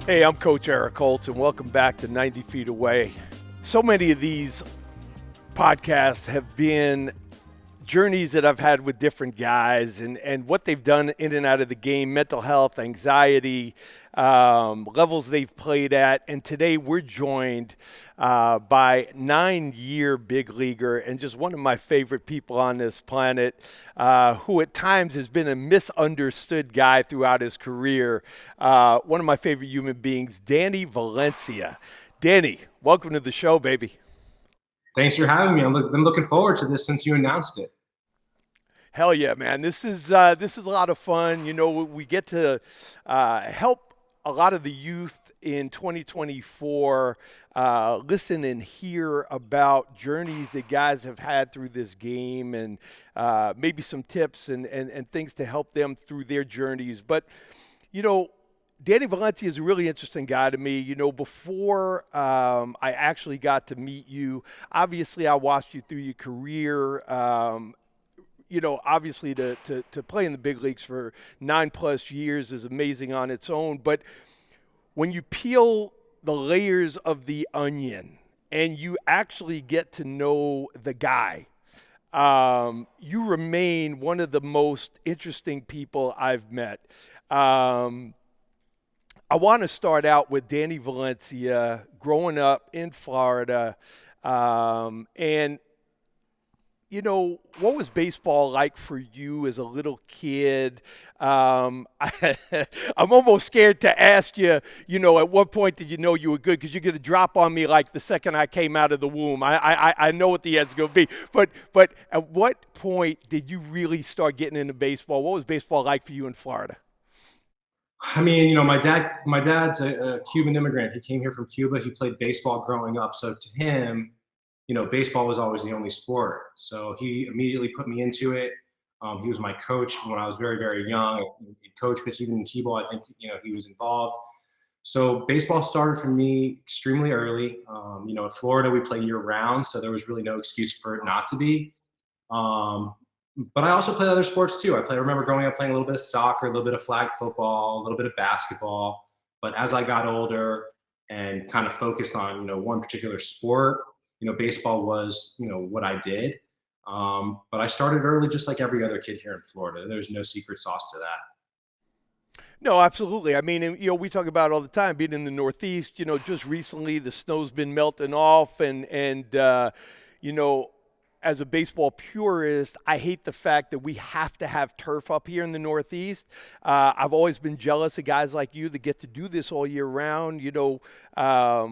Hey, I'm Coach Eric Holtz, and welcome back to 90 Feet Away. So many of these podcasts have been journeys that I've had with different guys and what they've done in and out of the game, mental health, anxiety, levels they've played at. And today we're joined by 9-year big leaguer and just one of my favorite people on this planet, who at times has been a misunderstood guy throughout his career. One of my favorite human beings, Danny Valencia. Danny, welcome to the show, baby. Thanks for having me. I've been looking forward to this since you announced it. Hell yeah, man! This is a lot of fun. You know, we get to help a lot of the youth in 2024 listen and hear about journeys that guys have had through this game, and maybe some tips and things to help them through their journeys. But you know, Danny Valencia is a really interesting guy to me. You know, before I actually got to meet you, obviously I watched you through your career. You know, obviously to play in the big leagues for 9+ years is amazing on its own. But when you peel the layers of the onion and you actually get to know the guy, you remain one of the most interesting people I've met. I want to start out with Danny Valencia growing up in Florida. And you know, what was baseball like for you as a little kid? I'm almost scared to ask you, you know, at what point did you know you were good? Because you're going to drop on me like the second I came out of the womb. I know what the answer's going to be. But at what point did you really start getting into baseball? What was baseball like for you in Florida? I mean, my dad's a Cuban immigrant. He came here from Cuba. He played baseball growing up. So to him, baseball was always the only sport. So he immediately put me into it. He was my coach when I was very, very young. He coached me even in T-ball. I think, he was involved. So baseball started for me extremely early. In Florida, we play year round. So there was really no excuse for it not to be. Um, but I also played other sports too. I remember growing up playing a little bit of soccer, a little bit of flag football, a little bit of basketball. But as I got older and kind of focused on, one particular sport, baseball was, what I did. But I started early, just like every other kid here in Florida. There's no secret sauce to that. No, absolutely. I mean, you know, we talk about it all the time being in the Northeast. You know, just recently the snow's been melting off, and you know, as a baseball purist, I hate the fact that we have to have turf up here in the Northeast. I've always been jealous of guys like you that get to do this all year round. You know,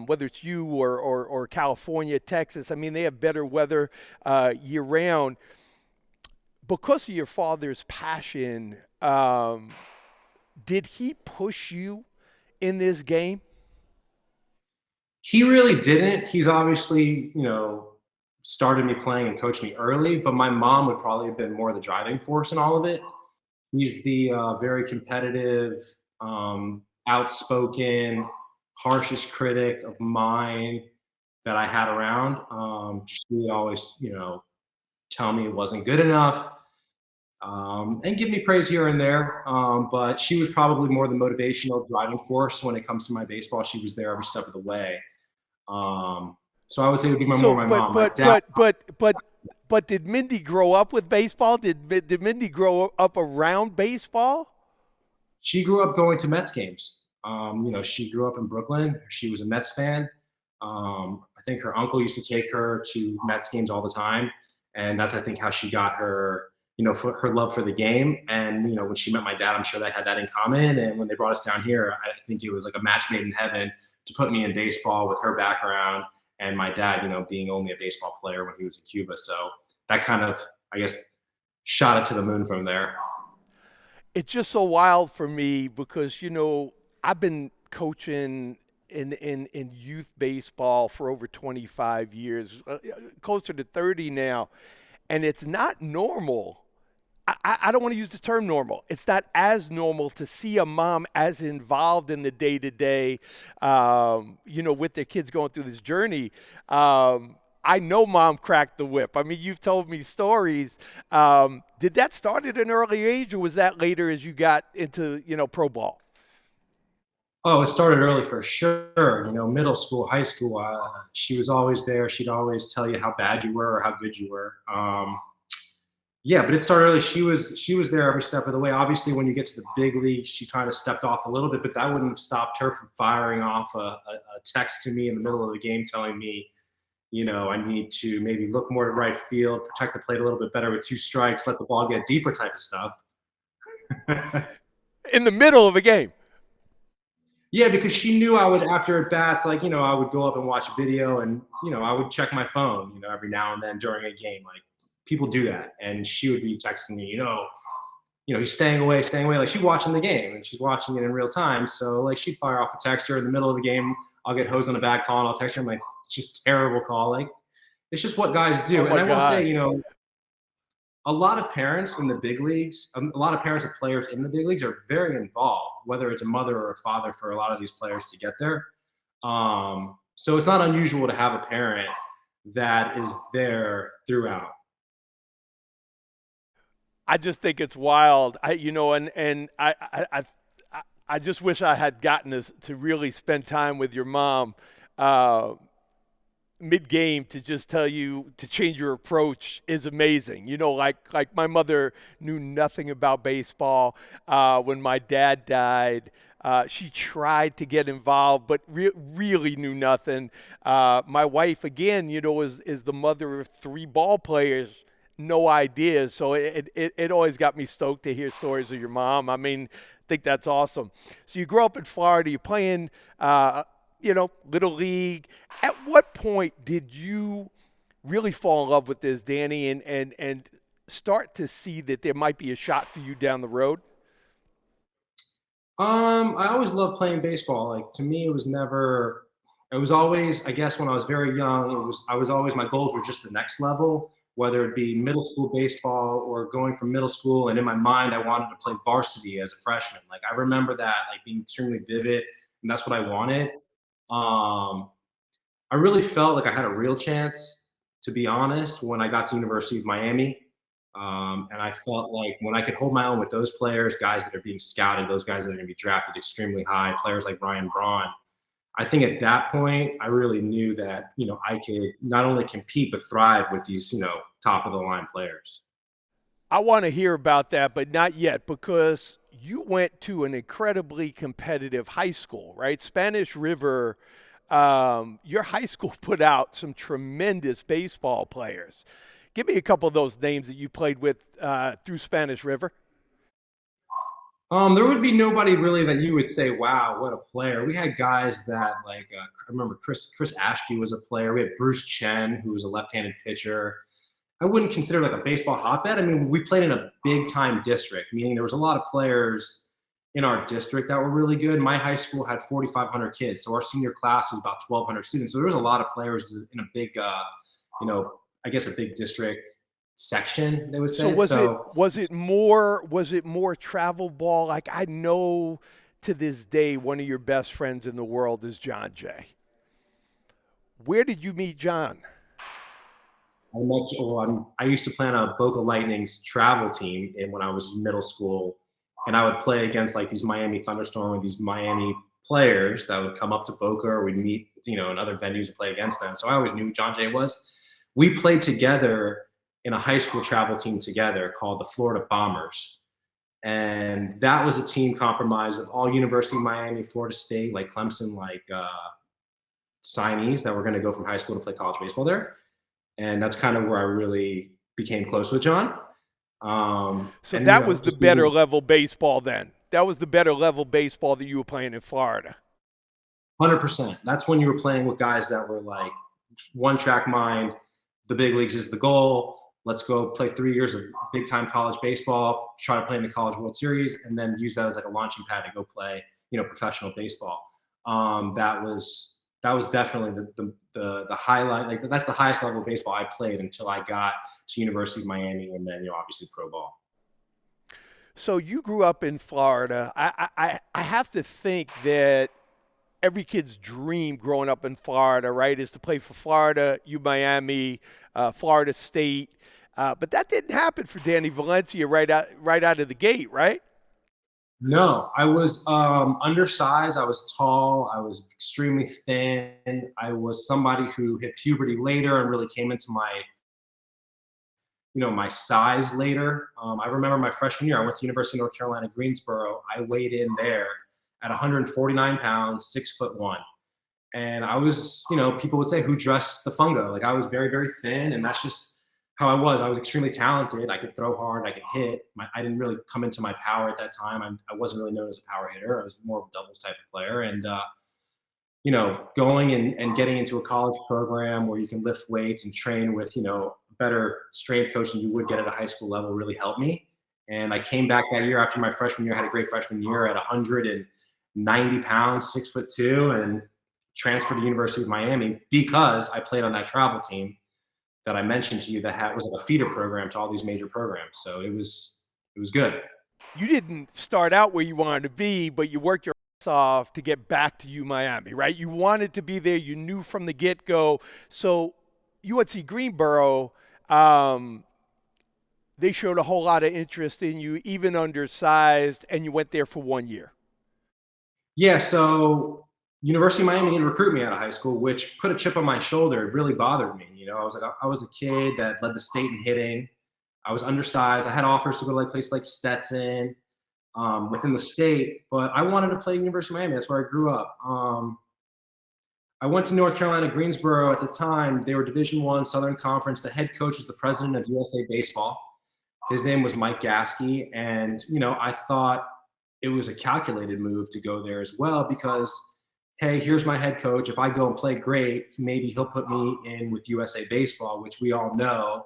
whether it's you or California, Texas. I mean, they have better weather year round because of your father's passion. Did he push you in this game? He really didn't. He's obviously, started me playing and coached me early, but my mom would probably have been more the driving force in all of it. He's the very competitive, outspoken, harshest critic of mine that I had around. She would always, tell me it wasn't good enough, and give me praise here and there. But she was probably more the motivational driving force when it comes to my baseball. She was there every step of the way. So I would say it would be more So, my but mom. My but dad, but but but but did Mindy grow up with baseball? Did Mindy grow up around baseball? she grew up going to Mets games. She grew up in Brooklyn. She was a Mets fan. I think her uncle used to take her to Mets games all the time, and that's I think how she got her, for her love for the game. And when she met my dad, I'm sure they had that in common. And when they brought us down here, I think it was like a match made in heaven to put me in baseball with her background and my dad, being only a baseball player when he was in Cuba. So that kind of, I guess, shot it to the moon from there. It's just so wild for me because you know I've been coaching in youth baseball for over 25 years, closer to 30 now, and it's not normal. I don't want to use the term normal. It's not as normal to see a mom as involved in the day to day, you know, with their kids going through this journey. I know mom cracked the whip. I mean, you've told me stories. Did that start at an early age, or was that later as you got into, you know, pro ball? Oh, it started early for sure. Middle school, high school. She was always there. She'd always tell you how bad you were or how good you were. Yeah, but it started early. She was there every step of the way. Obviously, when you get to the big leagues, she kind of stepped off a little bit, but that wouldn't have stopped her from firing off a text to me in the middle of the game telling me, I need to maybe look more at right field, protect the plate a little bit better with two strikes, let the ball get deeper type of stuff. In the middle of a game. Yeah, because she knew I would, after at bats, like, I would go up and watch video and, I would check my phone, every now and then during a game. Like, people do that. And she would be texting me, he's staying away, staying away. Like, she's watching the game and she's watching it in real time. So, like, she'd fire off a text her in the middle of the game. I'll get hosed on a bad call and I'll text her. I'm like, it's just a terrible call. Like, it's just what guys do. Oh And my I will say, God. a lot of parents in the big leagues, a lot of parents of players in the big leagues are very involved, whether it's a mother or a father for a lot of these players to get there. So it's not unusual to have a parent that is there throughout. I just think it's wild. I just wish I had gotten to really spend time with your mom mid game to just tell you to change your approach is amazing. Like my mother knew nothing about baseball. When my dad died, she tried to get involved, but really knew nothing. My wife, again, is the mother of three ball players. No idea. So it always got me stoked to hear stories of your mom. I mean, I think that's awesome. So you grew up in Florida. You're playing, little league. At what point did you really fall in love with this, Danny, and start to see that there might be a shot for you down the road? I always loved playing baseball. Like, to me, it was always, I guess, when I was very young, I was always, my goals were just the next level, whether it be middle school baseball or going from middle school. And in my mind, I wanted to play varsity as a freshman. Like, I remember that, like, being extremely vivid, and that's what I wanted. Um, I really felt like I had a real chance, to be honest, when I got to University of Miami. And I felt like when I could hold my own with those players, guys that are being scouted, those guys that are going to be drafted extremely high, players like Ryan Braun, I think at that point, I really knew that, I could not only compete, but thrive with these, top of the line players. I want to hear about that, but not yet, because you went to an incredibly competitive high school, right? Spanish River. Your high school put out some tremendous baseball players. Give me a couple of those names that you played with through Spanish River. There would be nobody really that you would say, "Wow, what a player." We had guys that, like, I remember Chris Ashby was a player. We had Bruce Chen, who was a left-handed pitcher. I wouldn't consider like a baseball hotbed. I mean, we played in a big time district, meaning there was a lot of players in our district that were really good. My high school had 4,500 kids, so our senior class was about 1,200 students. So there was a lot of players in a big, I guess a big district section, they would So say. was it So was it more travel ball? Like, I know to this day one of your best friends in the world is John Jay. Where did you meet John? I used to play on a Boca Lightning's travel team when I was in middle school, and I would play against like these Miami Thunderstorm with these Miami players that would come up to Boca, or we'd meet, in other venues and play against them. So I always knew who John Jay was. We played together in a high school travel team together called the Florida Bombers. And that was a team comprised of all University of Miami, Florida State, like Clemson, like signees that were going to go from high school to play college baseball there. And that's kind of where I really became close with John. So And, that was the just better being level baseball then. That was the better level baseball that you were playing in Florida. 100%. That's when you were playing with guys that were like one track mind. The big leagues is the goal. Let's go play 3 years of big time college baseball, try to play in the College World Series, and then use that as like a launching pad to go play, professional baseball. That was definitely the highlight. Like, that's the highest level of baseball I played until I got to University of Miami, and then, obviously pro ball. So you grew up in Florida. I have to think that every kid's dream growing up in Florida, right, is to play for Florida, Miami, Florida State. But that didn't happen for Danny Valencia right out of the gate, right? No, I was undersized. I was tall. I was extremely thin. I was somebody who hit puberty later and really came into my, my size later. I remember my freshman year, I went to University of North Carolina, Greensboro. I weighed in there at 149 pounds, 6'1". And I was, people would say, who dressed the fungo? Like I was very, very thin, and that's just how I was. I was extremely talented. I could throw hard. I could hit. I didn't really come into my power at that time. I wasn't really known as a power hitter. I was more of a doubles type of player. And, going and getting into a college program where you can lift weights and train with, better strength coach than you would get at a high school level really helped me. And I came back that year after my freshman year, had a great freshman year at 190 pounds, 6'2", and transferred to University of Miami because I played on that travel team that I mentioned to you that was like a feeder program to all these major programs. So it was good. You didn't start out where you wanted to be, but you worked your ass off to get back to U Miami, right? You wanted to be there. You knew from the get-go. So UNC Greensboro, they showed a whole lot of interest in you, even undersized, and you went there for 1 year. Yeah, so University of Miami didn't recruit me out of high school, which put a chip on my shoulder. It really bothered me. I was a kid that led the state in hitting. I was undersized. I had offers to go to like places like Stetson within the state, but I wanted to play University of Miami. That's where I grew up. I went to North Carolina, Greensboro at the time. They were Division I, Southern Conference. The head coach was the president of USA Baseball. His name was Mike Gasky. And, I thought it was a calculated move to go there as well because, hey, here's my head coach. If I go and play great, maybe he'll put me in with USA Baseball, which we all know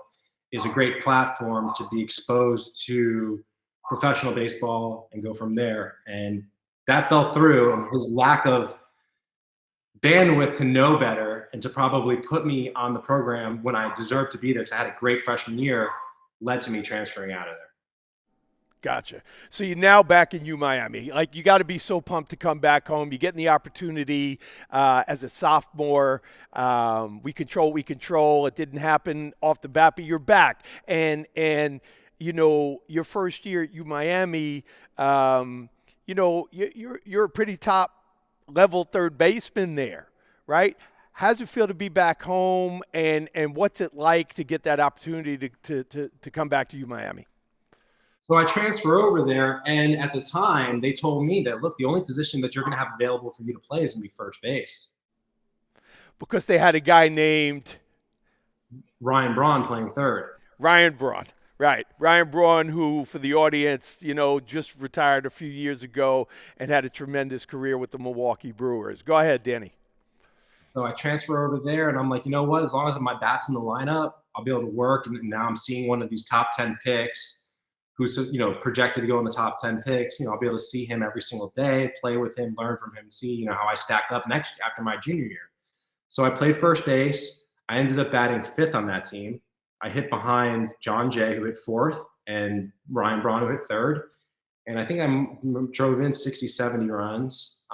is a great platform to be exposed to professional baseball and go from there. And that fell through, and his lack of bandwidth to know better and to probably put me on the program when I deserved to be there because I had a great freshman year led to me transferring out of there. Gotcha. So you're now back in U Miami. Like, you got to be so pumped to come back home. You're getting the opportunity as a sophomore. We control. It didn't happen off the bat, but you're back. And your first year at U Miami, you're a pretty top level third baseman there, right? How's it feel to be back home, and what's it like to get that opportunity to come back to U Miami? So I transfer over there, and at the time, they told me that, look, the only position that you're going to have available for you to play is going to be first base. Because they had a guy named Ryan Braun playing third. Ryan Braun, right. Ryan Braun, who, for the audience, just retired a few years ago and had a tremendous career with the Milwaukee Brewers. Go ahead, Danny. So I transfer over there, and I'm like, you know what? As long as my bat's in the lineup, I'll be able to work. And now I'm seeing one of these top 10 picks who's, projected to go in the top 10 picks. I'll be able to see him every single day, play with him, learn from him, see, how I stack up after my junior year. So I played first base. I ended up batting fifth on that team. I hit behind John Jay, who hit fourth, and Ryan Braun, who hit third. And I think I drove in 60, 70 runs.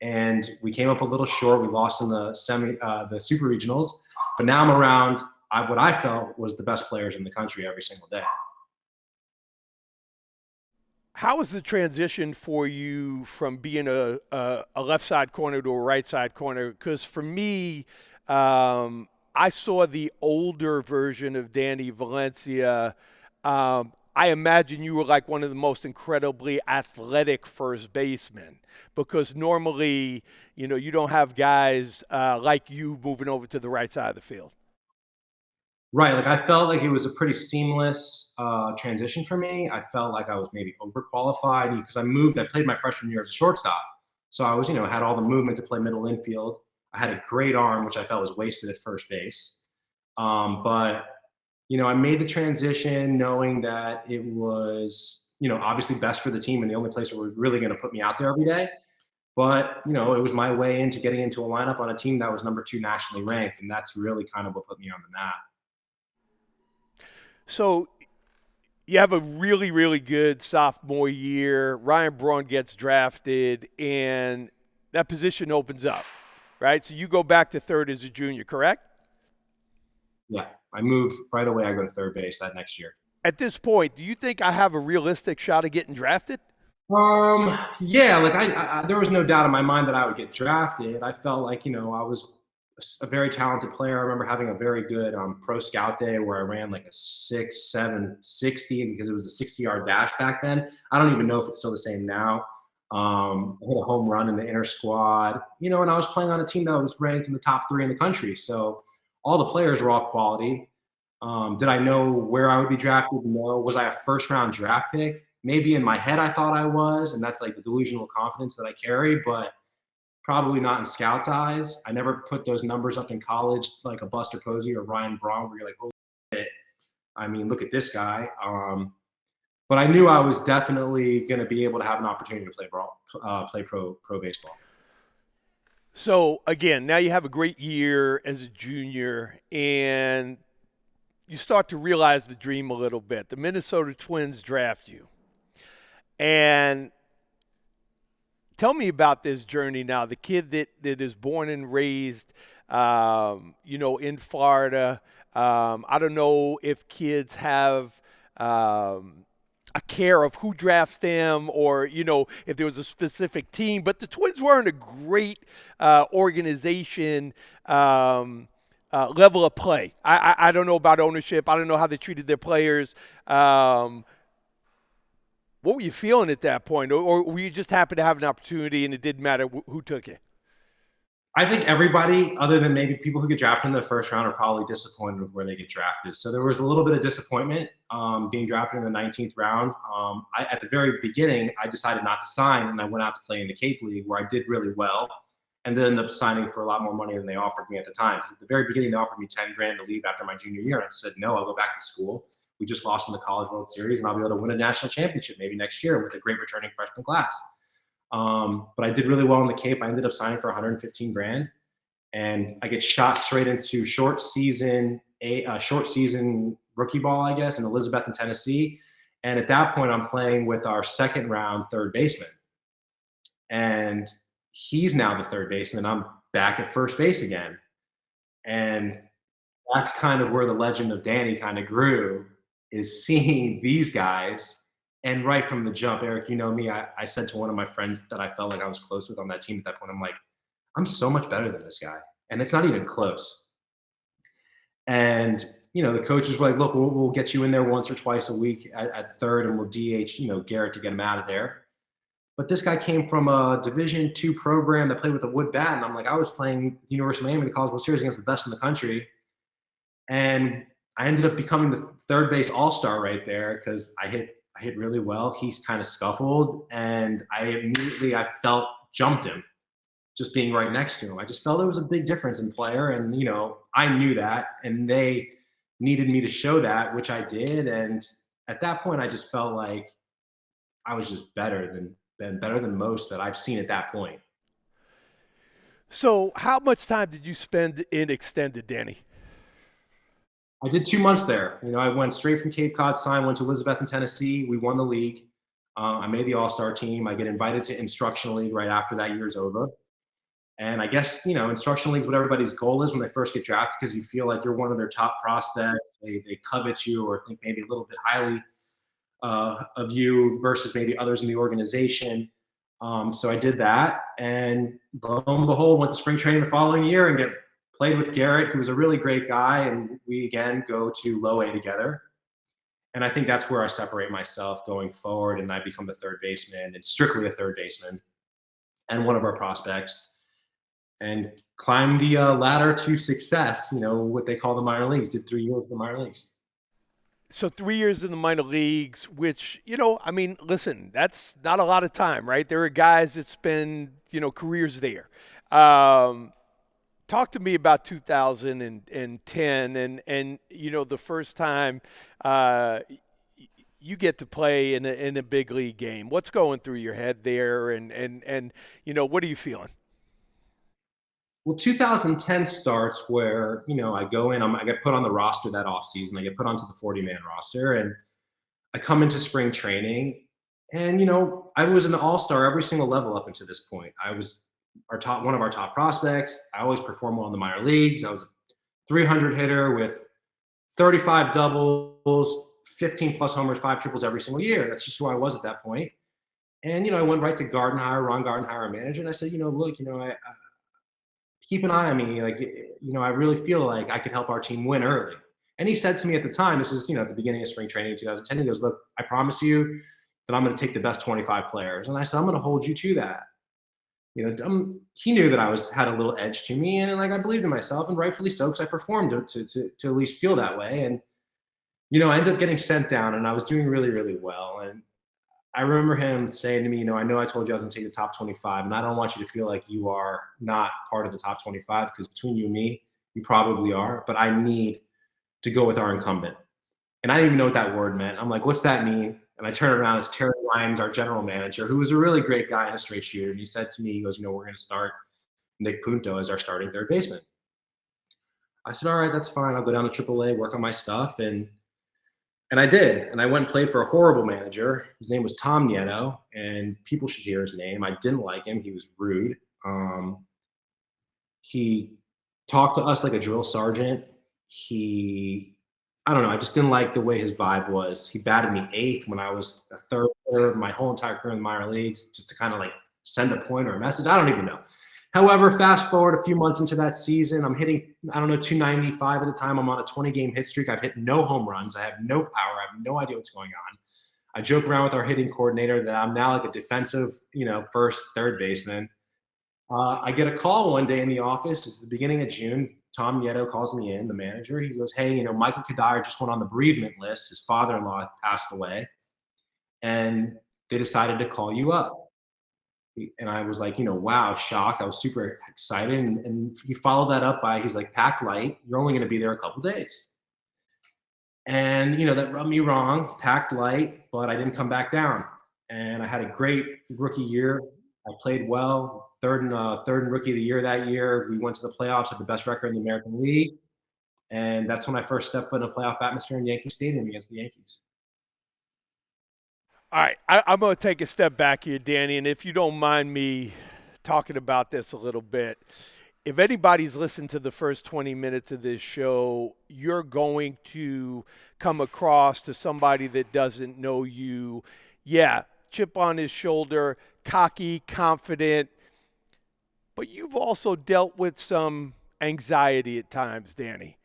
And we came up a little short. We lost in the super regionals. But now I'm around what I felt was the best players in the country every single day. How was the transition for you from being a left side corner to a right side corner? Because for me, I saw the older version of Danny Valencia. I imagine you were like one of the most incredibly athletic first basemen, because normally, you don't have guys like you moving over to the right side of the field. Right. Like I felt like it was a pretty seamless transition for me. I felt like I was maybe overqualified because I played my freshman year as a shortstop. So I was, had all the movement to play middle infield. I had a great arm, which I felt was wasted at first base. But I made the transition knowing that it was, obviously best for the team and the only place that was really going to put me out there every day. But, it was my way into getting into a lineup on a team that was number 2 nationally ranked. And that's really kind of what put me on the map. So you have a really, really good sophomore year. Ryan Braun gets drafted, and that position opens up, right? So you go back to third as a junior, correct? Yeah, I move right away. I go to third base that next year. At this point, do you think I have a realistic shot of getting drafted? Yeah, like there was no doubt in my mind that I would get drafted. I felt like, I was a very talented player. I remember having a very good pro scout day where I ran like a 6'7" 60" because it was a 60-yard dash back then. I don't even know if it's still the same now. I hit a home run in the inner squad, and I was playing on a team that was ranked in the top 3 in the country. So all the players were all quality. Did I know where I would be drafted? No. Was I a first round draft pick? Maybe in my head I thought I was, and that's like the delusional confidence that I carry, but probably not in scouts' eyes. I never put those numbers up in college like a Buster Posey or Ryan Braun, where you're like, holy shit, I mean, look at this guy. But I knew I was definitely going to be able to have an opportunity to play pro baseball. So again, now you have a great year as a junior, and you start to realize the dream a little bit. The Minnesota Twins draft you. And tell me about this journey now. The kid that is born and raised, in Florida. I don't know if kids have a care of who drafts them or, if there was a specific team. But the Twins were in a great organization. Level of play. I don't know about ownership. I don't know how they treated their players. What were you feeling at that point? Or were you just happy to have an opportunity and it didn't matter who took it? I think everybody, other than maybe people who get drafted in the first round, are probably disappointed with where they get drafted. So there was a little bit of disappointment being drafted in the 19th round. At the very beginning, I decided not to sign, and I went out to play in the Cape League, where I did really well, and then ended up signing for a lot more money than they offered me at the time. Because at the very beginning, they offered me 10 grand to leave after my junior year, and I said, no, I'll go back to school. We just lost in the College World Series, and I'll be able to win a national championship maybe next year with a great returning freshman class. But I did really well in the Cape. I ended up signing for 115 grand. And I get shot straight into short season rookie ball, I guess, in Elizabeth, in Tennessee. And at that point, I'm playing with our second round third baseman. And he's now the third baseman. I'm back at first base again. And that's kind of where the legend of Danny kind of grew, is seeing these guys. And right from the jump, Eric, you know me, I said to one of my friends that I felt like I was close with on that team at that point, I'm like, I'm so much better than this guy. And it's not even close. And, the coaches were like, look, we'll get you in there once or twice a week at third, and we'll DH, Garrett to get him out of there. But this guy came from a Division II program that played with a wood bat. And I'm like, I was playing at the University of Miami in the College World Series against the best in the country. And I ended up becoming the third base all-star right there because I hit really well. He's kind of scuffled, and I felt jumped him just being right next to him. I just felt there was a big difference in player, and I knew that, and they needed me to show that, which I did. And at that point, I just felt like I was just better than most that I've seen at that point. So how much time did you spend in extended, Danny? I did 2 months there. I went straight from Cape Cod, went to Elizabeth in Tennessee. We won the league. I made the All-Star team. I get invited to instructional league right after that year's over. And I guess, instructional leagues, what everybody's goal is when they first get drafted, because you feel like you're one of their top prospects. They covet you or think maybe a little bit highly of you versus maybe others in the organization. So I did that, and lo and behold, went to spring training the following year and played with Garrett, who was a really great guy. And we again go to low A together. And I think that's where I separate myself going forward. And I become the third baseman, and strictly a third baseman, and one of our prospects, and climb the ladder to success, what they call the minor leagues. Did 3 years in the minor leagues. So 3 years in the minor leagues, which, listen, that's not a lot of time, right? There are guys that spend, careers there. Talk to me about 2010 and the first time you get to play in a big league game. What's going through your head there, and what are you feeling? Well, 2010 starts where, I go in, I get put on the roster that offseason. I get put onto the 40-man roster, and I come into spring training, and, I was an all-star every single level up until this point. I was one of our top prospects. I always perform well in the minor leagues. I was a 300 hitter with 35 doubles, 15 plus homers, 5 triples every single year. That's just who I was at that point. And, I went right to Ron Gardenhire, our manager, and I said, look, I keep an eye on me. Like, I really feel like I could help our team win early. And he said to me at the time, this is, at the beginning of spring training in 2010, he goes, look, I promise you that I'm going to take the best 25 players. And I said, I'm going to hold you to that. He knew that I had a little edge to me, and like I believed in myself, and rightfully so, because I performed to at least feel that way. And I ended up getting sent down, and I was doing really, really well. And I remember him saying to me, I know I told you I was going to take the top 25, and I don't want you to feel like you are not part of the top 25, because between you and me, you probably are, but I need to go with our incumbent. And I didn't even know what that word meant. I'm like, what's that mean? And I turned around, as Terry Lyons, our general manager, who was a really great guy and a straight shooter. And he said to me, he goes, we're going to start Nick Punto as our starting third baseman. I said, all right, that's fine. I'll go down to AAA, work on my stuff. And I did. And I went and played for a horrible manager. His name was Tom Nieto, and people should hear his name. I didn't like him. He was rude. He talked to us like a drill sergeant. I don't know. I just didn't like the way his vibe was. He batted me eighth when I was a third my whole entire career in the minor leagues, just to kind of like send a point or a message. I don't even know. However, fast forward a few months into that season, I'm hitting, 295 at the time. I'm on a 20-game hit streak. I've hit no home runs. I have no power. I have no idea what's going on. I joke around with our hitting coordinator that I'm now like a defensive, first, third baseman. I get a call one day in the office. It's the beginning of June. Tom Nieto calls me in, the manager. He goes, hey, Michael Kadire just went on the bereavement list. His father-in-law passed away, and they decided to call you up. And I was like, wow, shocked. I was super excited. And he followed that up by, he's like, pack light. You're only going to be there a couple days. And, that rubbed me wrong, packed light, but I didn't come back down. And I had a great rookie year. I played well, third and rookie of the year that year. We went to the playoffs, had the best record in the American League. And that's when I first stepped foot in a playoff atmosphere in Yankee Stadium against the Yankees. All right, I'm going to take a step back here, Danny, and if you don't mind me talking about this a little bit, if anybody's listened to the first 20 minutes of this show, you're going to come across to somebody that doesn't know you. Yeah, chip on his shoulder, cocky, confident, but you've also dealt with some anxiety at times, Danny.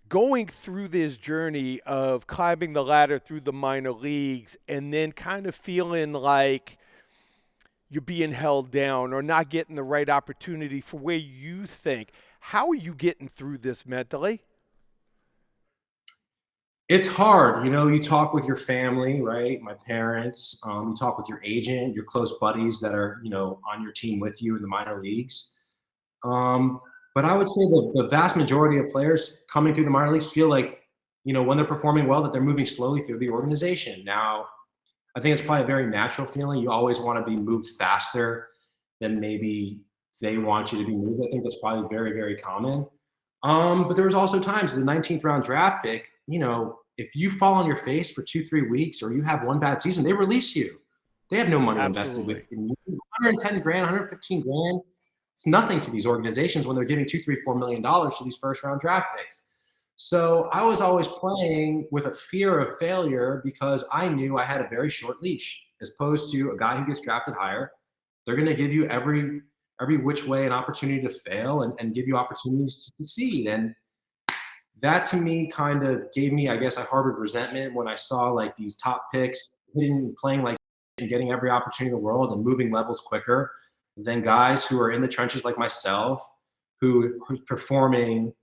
Going through this journey of climbing the ladder through the minor leagues and then kind of feeling like you're being held down or not getting the right opportunity for where you think. How are you getting through this mentally? It's hard. You talk with your family, right? My parents, you talk with your agent, your close buddies that are, on your team with you in the minor leagues. But I would say the vast majority of players coming through the minor leagues feel like, when they're performing well, that they're moving slowly through the organization. Now, I think it's probably a very natural feeling. You always want to be moved faster than maybe they want you to be moved. I think that's probably very, very common. But there was also times, the 19th round draft pick, if you fall on your face for 2-3 weeks or you have one bad season, they release you. They have no money invested with you. 110 grand, 115 grand. It's nothing to these organizations when they're giving $2, $3, $4 million to these first round draft picks. So I was always playing with a fear of failure because I knew I had a very short leash, as opposed to a guy who gets drafted higher. They're going to give you every which way an opportunity to fail and give you opportunities to succeed. And that to me kind of gave me, I guess I harbored resentment when I saw like these top picks hitting, playing like and getting every opportunity in the world and moving levels quicker than guys who are in the trenches like myself, who's performing,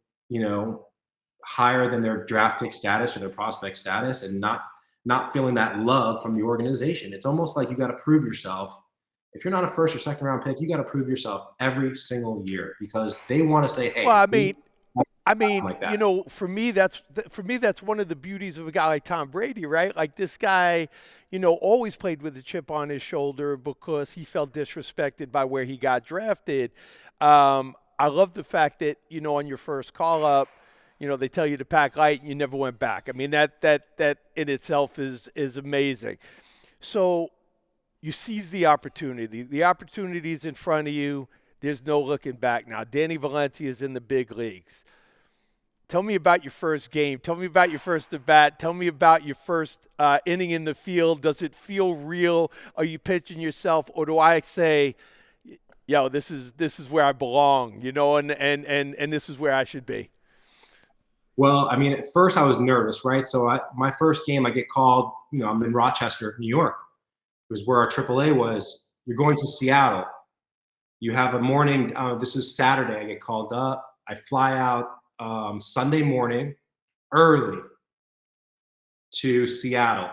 higher than their draft pick status or their prospect status and not feeling that love from the organization. It's almost like you got to prove yourself. If you're not a first or second round pick, you got to prove yourself every single year because they want to say, hey, well, see, I mean, like for me, that's one of the beauties of a guy like Tom Brady, right? Like this guy, always played with a chip on his shoulder because he felt disrespected by where he got drafted. I love the fact that, on your first call up, they tell you to pack light and you never went back. I mean, that in itself is amazing. So you seize the opportunity. The opportunity is in front of you. There's no looking back now. Danny Valencia is in the big leagues. Tell me about your first game. Tell me about your first at bat. Tell me about your first inning in the field. Does it feel real? Are you pitching yourself, or do I say, "Yo, this is where I belong," and this is where I should be? Well, I mean, at first I was nervous, right? So my first game, I get called. I'm in Rochester, New York. It was where our AAA was. You're going to Seattle. You have a morning. This is Saturday. I get called up. I fly out Sunday morning early to Seattle.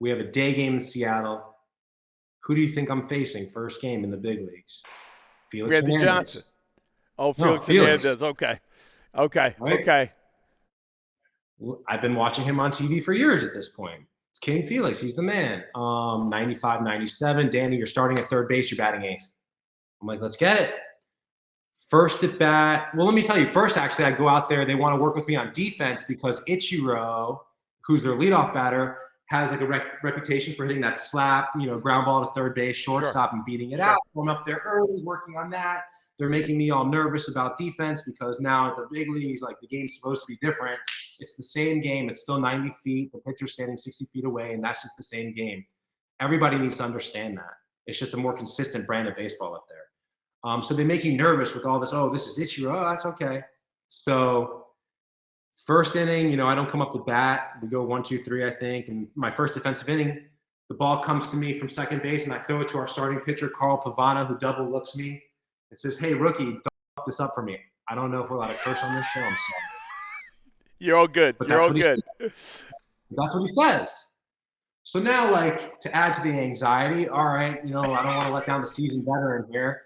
We have a day game in Seattle. Who do you think I'm facing first game in the big leagues? Felix Randy Hernandez. Johnson. Oh, No, Felix Hernandez. Okay. Right? Okay. I've been watching him on TV for years at this point. It's King Felix. He's the man. 95, 97. Danny, you're starting at third base. You're batting eighth. I'm like, let's get it. First at bat. Well, let me tell you. First, actually, I go out there. They want to work with me on defense because Ichiro, who's their leadoff batter, has like a reputation for hitting that slap, ground ball to third base, shortstop, and beating it out. I'm up there early working on that. They're making me all nervous about defense because now at the big leagues, like the game's supposed to be different. It's the same game. It's still 90 feet. The pitcher's standing 60 feet away, and that's just the same game. Everybody needs to understand that. It's just a more consistent brand of baseball up there. So they make you nervous with all this. Oh, this is Ichiro. Oh, that's okay. So first inning, I don't come up to bat. We go 1, 2, 3, I think. And my first defensive inning, the ball comes to me from second base, and I throw it to our starting pitcher, Carl Pavana, who double looks me and says, "Hey, rookie, don't fuck this up for me." I don't know if we're allowed to curse on this show. I'm sorry. You're all good. You're all good. That's what he says. So now, to add to the anxiety, all right, I don't want to let down the seasoned veteran here.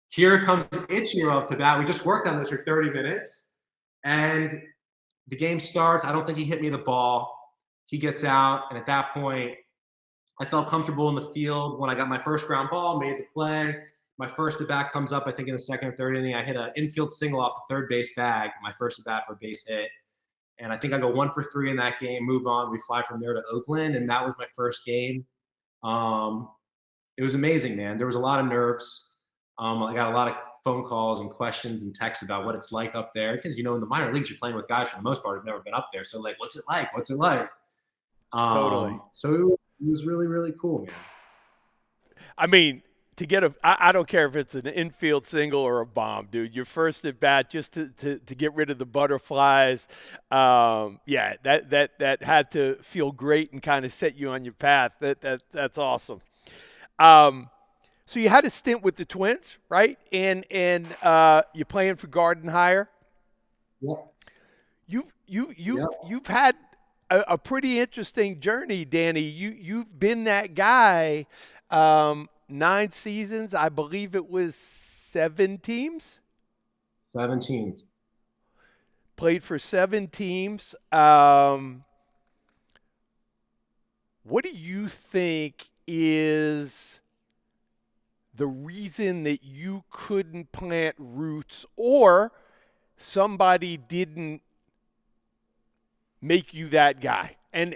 Here comes Ichiro up to bat. We just worked on this for 30 minutes, and the game starts. I don't think he hit me the ball. He gets out, and at that point, I felt comfortable in the field. When I got my first ground ball, made the play. My first at bat comes up, I think in the second or third inning. I hit an infield single off the third base bag, my first at bat for a base hit. And I think I go 1 for 3 in that game, move on. We fly from there to Oakland, and that was my first game. It was amazing, man. There was a lot of nerves. I got a lot of phone calls and questions and texts about what it's like up there. Because, in the minor leagues, you're playing with guys for the most part who've never been up there. So, what's it like? What's it like? Totally. So it was really, really cool, man. I mean, I don't care if it's an infield single or a bomb, dude. Your first at bat, just to get rid of the butterflies, that had to feel great and kind of set you on your path. That's awesome. So you had a stint with the Twins, right? And you're playing for Garden Hire. Yeah. You've had a pretty interesting journey, Danny. You've been that guy. 9 seasons, I believe it was 7 teams. 17. Played for 7 teams. What do you think is the reason that you couldn't plant roots, or somebody didn't make you that guy? And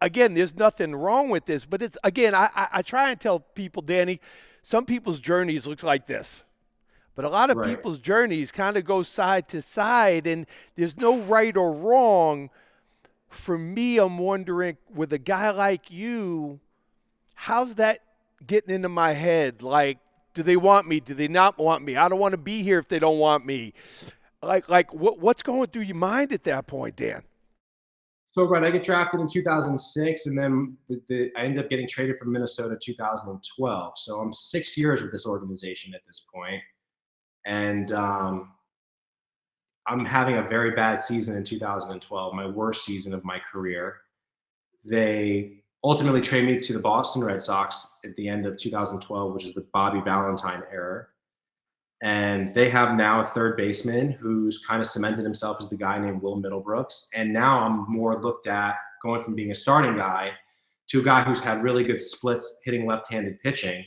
again, there's nothing wrong with this, but it's, again, I try and tell people, Danny, some people's journeys look like this, but a lot of people's journeys kind of go side to side, and there's no right or wrong. For me, I'm wondering, with a guy like you, how's that getting into my head? Do they want me? Do they not want me? I don't want to be here if they don't want me. What's going through your mind at that point, Dan? So, I get drafted in 2006, and then I ended up getting traded from Minnesota 2012. So I'm 6 years with this organization at this point. And I'm having a very bad season in 2012, my worst season of my career. They ultimately traded me to the Boston Red Sox at the end of 2012, which is the Bobby Valentine era. And they have now a third baseman who's kind of cemented himself as the guy named Will Middlebrooks. And now I'm more looked at going from being a starting guy to a guy who's had really good splits hitting left-handed pitching.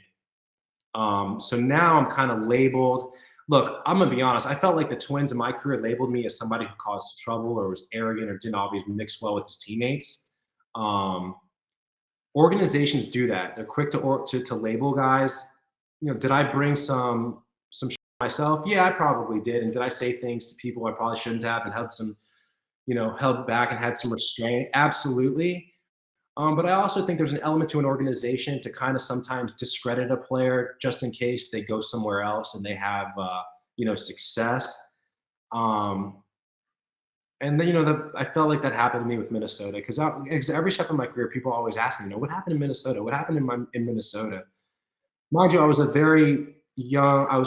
So now I'm kind of labeled. Look, I'm going to be honest. I felt like the Twins in my career labeled me as somebody who caused trouble or was arrogant or didn't always mix well with his teammates. Organizations do that. They're quick to label guys. Did I bring some myself, yeah, I probably did. And did I say things to people I probably shouldn't have and held back and had some restraint? Absolutely. But I also think there's an element to an organization to kind of sometimes discredit a player just in case they go somewhere else and they have, success. Um, and then, I felt like that happened to me with Minnesota because every step of my career, people always ask me, what happened in Minnesota? What happened in Minnesota? Mind you, I was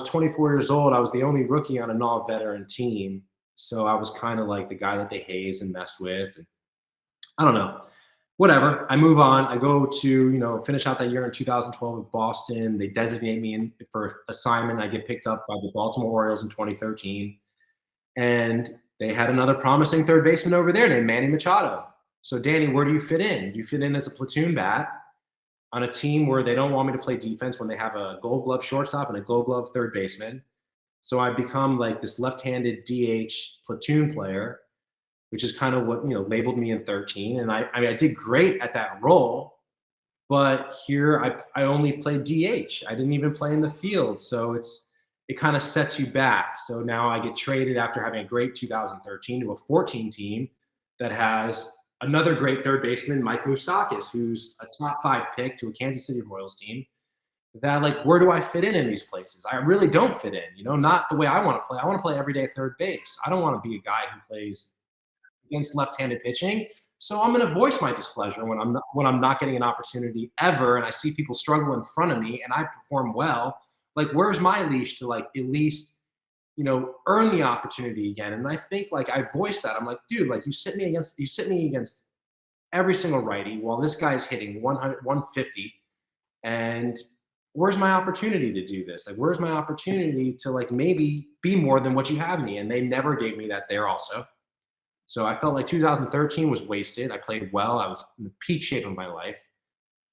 24 years old. I was the only rookie on a non-veteran team. So I was kind of like the guy that they hazed and messed with. And I don't know. Whatever. I move on. I go to, finish out that year in 2012 with Boston. They designate me for assignment. I get picked up by the Baltimore Orioles in 2013. And they had another promising third baseman over there named Manny Machado. So, Danny, where do you fit in? You fit in as a platoon bat on a team where they don't want me to play defense when they have a gold glove shortstop and a gold glove third baseman. So I become like this left-handed DH platoon player, which is kind of what, labeled me in 13. And I did great at that role, but here I only played DH. I didn't even play in the field. So it kind of sets you back. So now I get traded after having a great 2013 to a 14 team that has another great third baseman, Mike Moustakas, who's a top 5 pick to a Kansas City Royals team. That, like, where do I fit in these places? I really don't fit in, not the way I want to play. I want to play every day third base. I don't want to be a guy who plays against left-handed pitching. So I'm going to voice my displeasure when I'm not getting an opportunity ever, and I see people struggle in front of me and I perform well. Like, where's my leash to, like, at least, earn the opportunity again? And I think, like, I voiced that. I'm like, dude, like, you sit me against every single righty while this guy's hitting 100, 150, and where's my opportunity to do this? Like, where's my opportunity to, like, maybe be more than what you have me? And they never gave me that there also. So I felt like 2013 was wasted. I played well. I was in the peak shape of my life.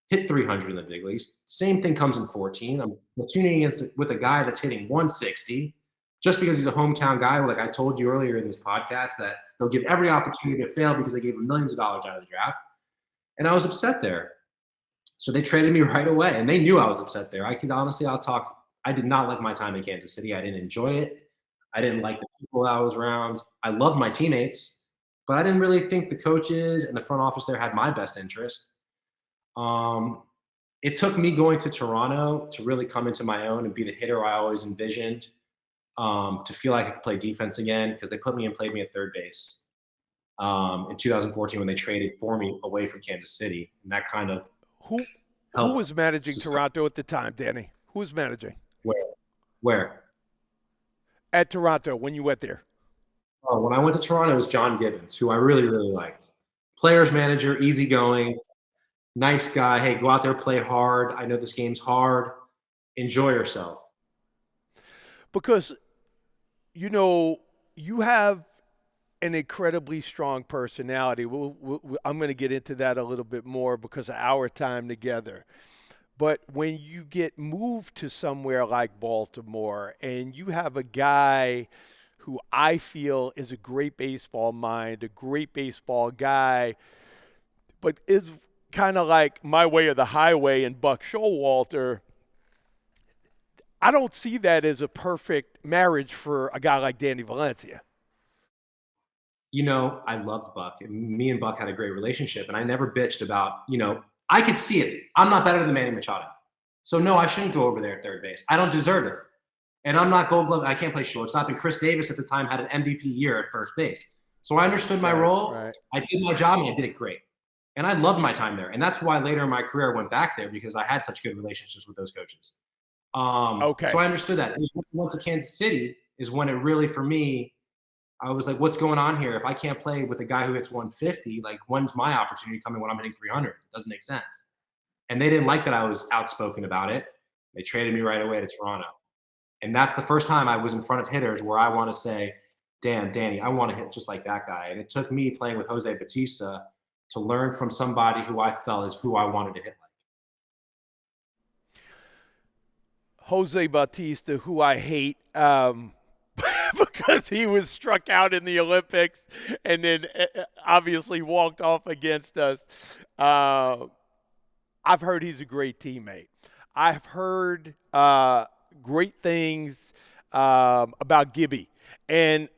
Hit 300 in the big leagues. Same thing comes in 14. I'm tuning with a guy that's hitting 160 just because he's a hometown guy. Like I told you earlier in this podcast, that they'll give every opportunity to fail because they gave him millions of dollars out of the draft. And I was upset there. So they traded me right away, and they knew I was upset there. I did not like my time in Kansas City. I didn't enjoy it. I didn't like the people I was around. I loved my teammates, but I didn't really think the coaches and the front office there had my best interest. It took me going to Toronto to really come into my own and be the hitter I always envisioned, to feel like I could play defense again, because they played me at third base in 2014 when they traded for me away from Kansas City. And that kind of Who was managing Toronto at the time, Danny? Who was managing? Where? At Toronto when you went there. Oh, when I went to Toronto, it was John Gibbons, who I really, really liked. Players manager, easygoing, nice guy. Hey, go out there, play hard. I know this game's hard. Enjoy yourself. Because, you have an incredibly strong personality. I'm going to get into that a little bit more because of our time together. But when you get moved to somewhere like Baltimore and you have a guy who I feel is a great baseball mind, a great baseball guy, but is kind of like my way or the highway and Buck Showalter, I don't see that as a perfect marriage for a guy like Danny Valencia. I loved Buck. Me and Buck had a great relationship, and I never bitched about, I could see it. I'm not better than Manny Machado. So, no, I shouldn't go over there at third base. I don't deserve it. And I'm not gold glove. I can't play shortstop. And Chris Davis at the time had an MVP year at first base. So I understood my role. Right. I did my job, and I did it great. And I loved my time there. And that's why later in my career I went back there, because I had such good relationships with those coaches. Okay. So I understood that. And when I went to Kansas City is when it really, for me, I was like, what's going on here? If I can't play with a guy who hits 150, like, when's my opportunity coming when I'm hitting 300? It doesn't make sense. And they didn't like that I was outspoken about it. They traded me right away to Toronto. And that's the first time I was in front of hitters where I want to say, damn, Danny, I want to hit just like that guy. And it took me playing with Jose Bautista to learn from somebody who I felt is who I wanted to hit like. Jose Bautista, who I hate, because he was struck out in the Olympics and then obviously walked off against us. I've heard he's a great teammate. I've heard great things about Gibby, and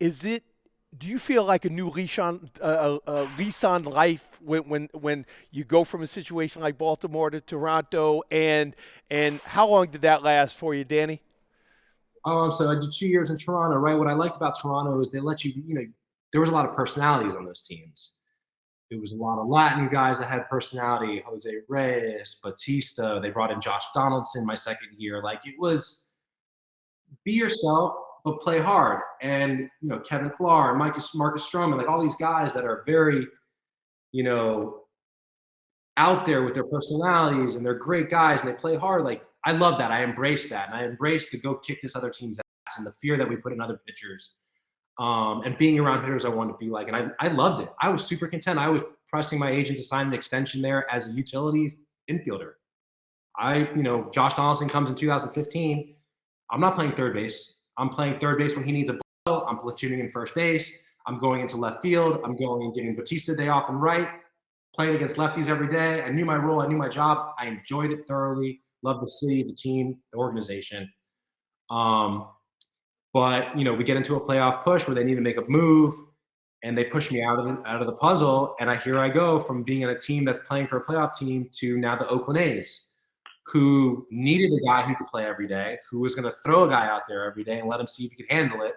is it? Do you feel like a new lease on life when you go from a situation like Baltimore to Toronto, and how long did that last for you, Danny? So I did 2 years in Toronto, right? What I liked about Toronto is they let you, there was a lot of personalities on those teams. There was a lot of Latin guys that had personality, Jose Reyes, Batista. They brought in Josh Donaldson my second year. Like it was be yourself, but play hard. And, Kevin Pillar and Marcus Stroman, like all these guys that are very, you know, out there with their personalities and they're great guys and they play hard. Like I love that. I embrace that. And I embrace the go kick this other team's ass and the fear that we put in other pitchers. And being around hitters I wanted to be like. And I loved it. I was super content. I was pressing my agent to sign an extension there as a utility infielder. Josh Donaldson comes in 2015. I'm not playing third base. I'm playing third base when he needs a ball. I'm platooning in first base. I'm going into left field. I'm going and giving Batista a day off and right, playing against lefties every day. I knew my role. I knew my job. I enjoyed it thoroughly. Loved the city, the team, the organization. But we get into a playoff push where they need to make a move, and they push me out of the puzzle. And here I go from being in a team that's playing for a playoff team to now the Oakland A's, who needed a guy who could play every day, who was going to throw a guy out there every day and let him see if he could handle it.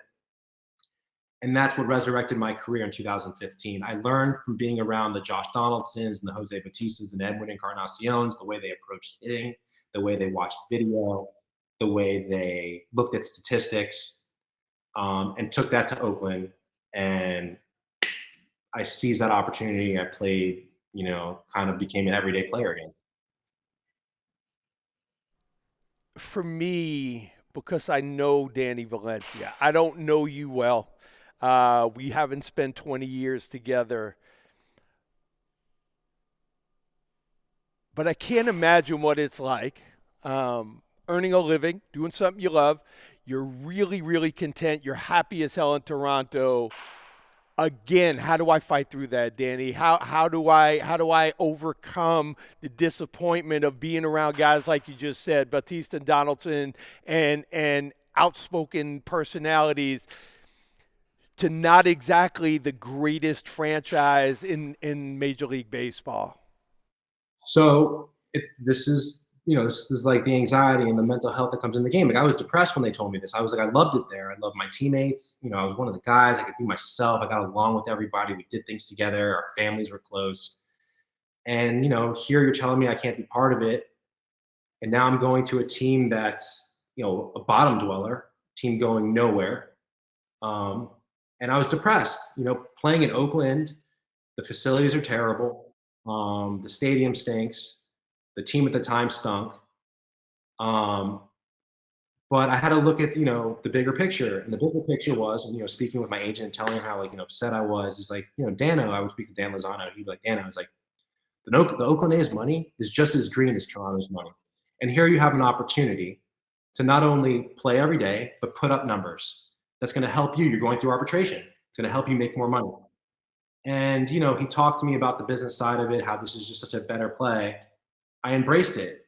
And that's what resurrected my career in 2015. I learned from being around the Josh Donaldsons and the Jose Batistas and Edwin Encarnaciones, the way they approached hitting, the way they watched video, the way they looked at statistics, and took that to Oakland. And I seized that opportunity. I played, kind of became an everyday player again. For me, because I know Danny Valencia, I don't know you well. We haven't spent 20 years together. But I can't imagine what it's like earning a living, doing something you love. You're really, really content. You're happy as hell in Toronto. Again, how do I fight through that, Danny? How do I overcome the disappointment of being around guys like you just said, Batista and Donaldson, and outspoken personalities, to not exactly the greatest franchise in Major League Baseball? So this is like the anxiety and the mental health that comes in the game. Like I was depressed when they told me this. I was like, I loved it there. I loved my teammates. I was one of the guys. I could be myself. I got along with everybody. We did things together. Our families were close. And, here you're telling me I can't be part of it. And now I'm going to a team that's, a bottom dweller, team going nowhere. And I was depressed, playing in Oakland. The facilities are terrible. The stadium stinks. The team at the time stunk. But I had to look at, the bigger picture. And the bigger picture was, speaking with my agent and telling him how, upset I was, is like, Dano, I would speak to Dan Lozano. He'd be like, Dano, I was like, the Oakland A's money is just as green as Toronto's money. And here you have an opportunity to not only play every day, but put up numbers. That's going to help you. You're going through arbitration. It's going to help you make more money. And, he talked to me about the business side of it, how this is just such a better play. I embraced it.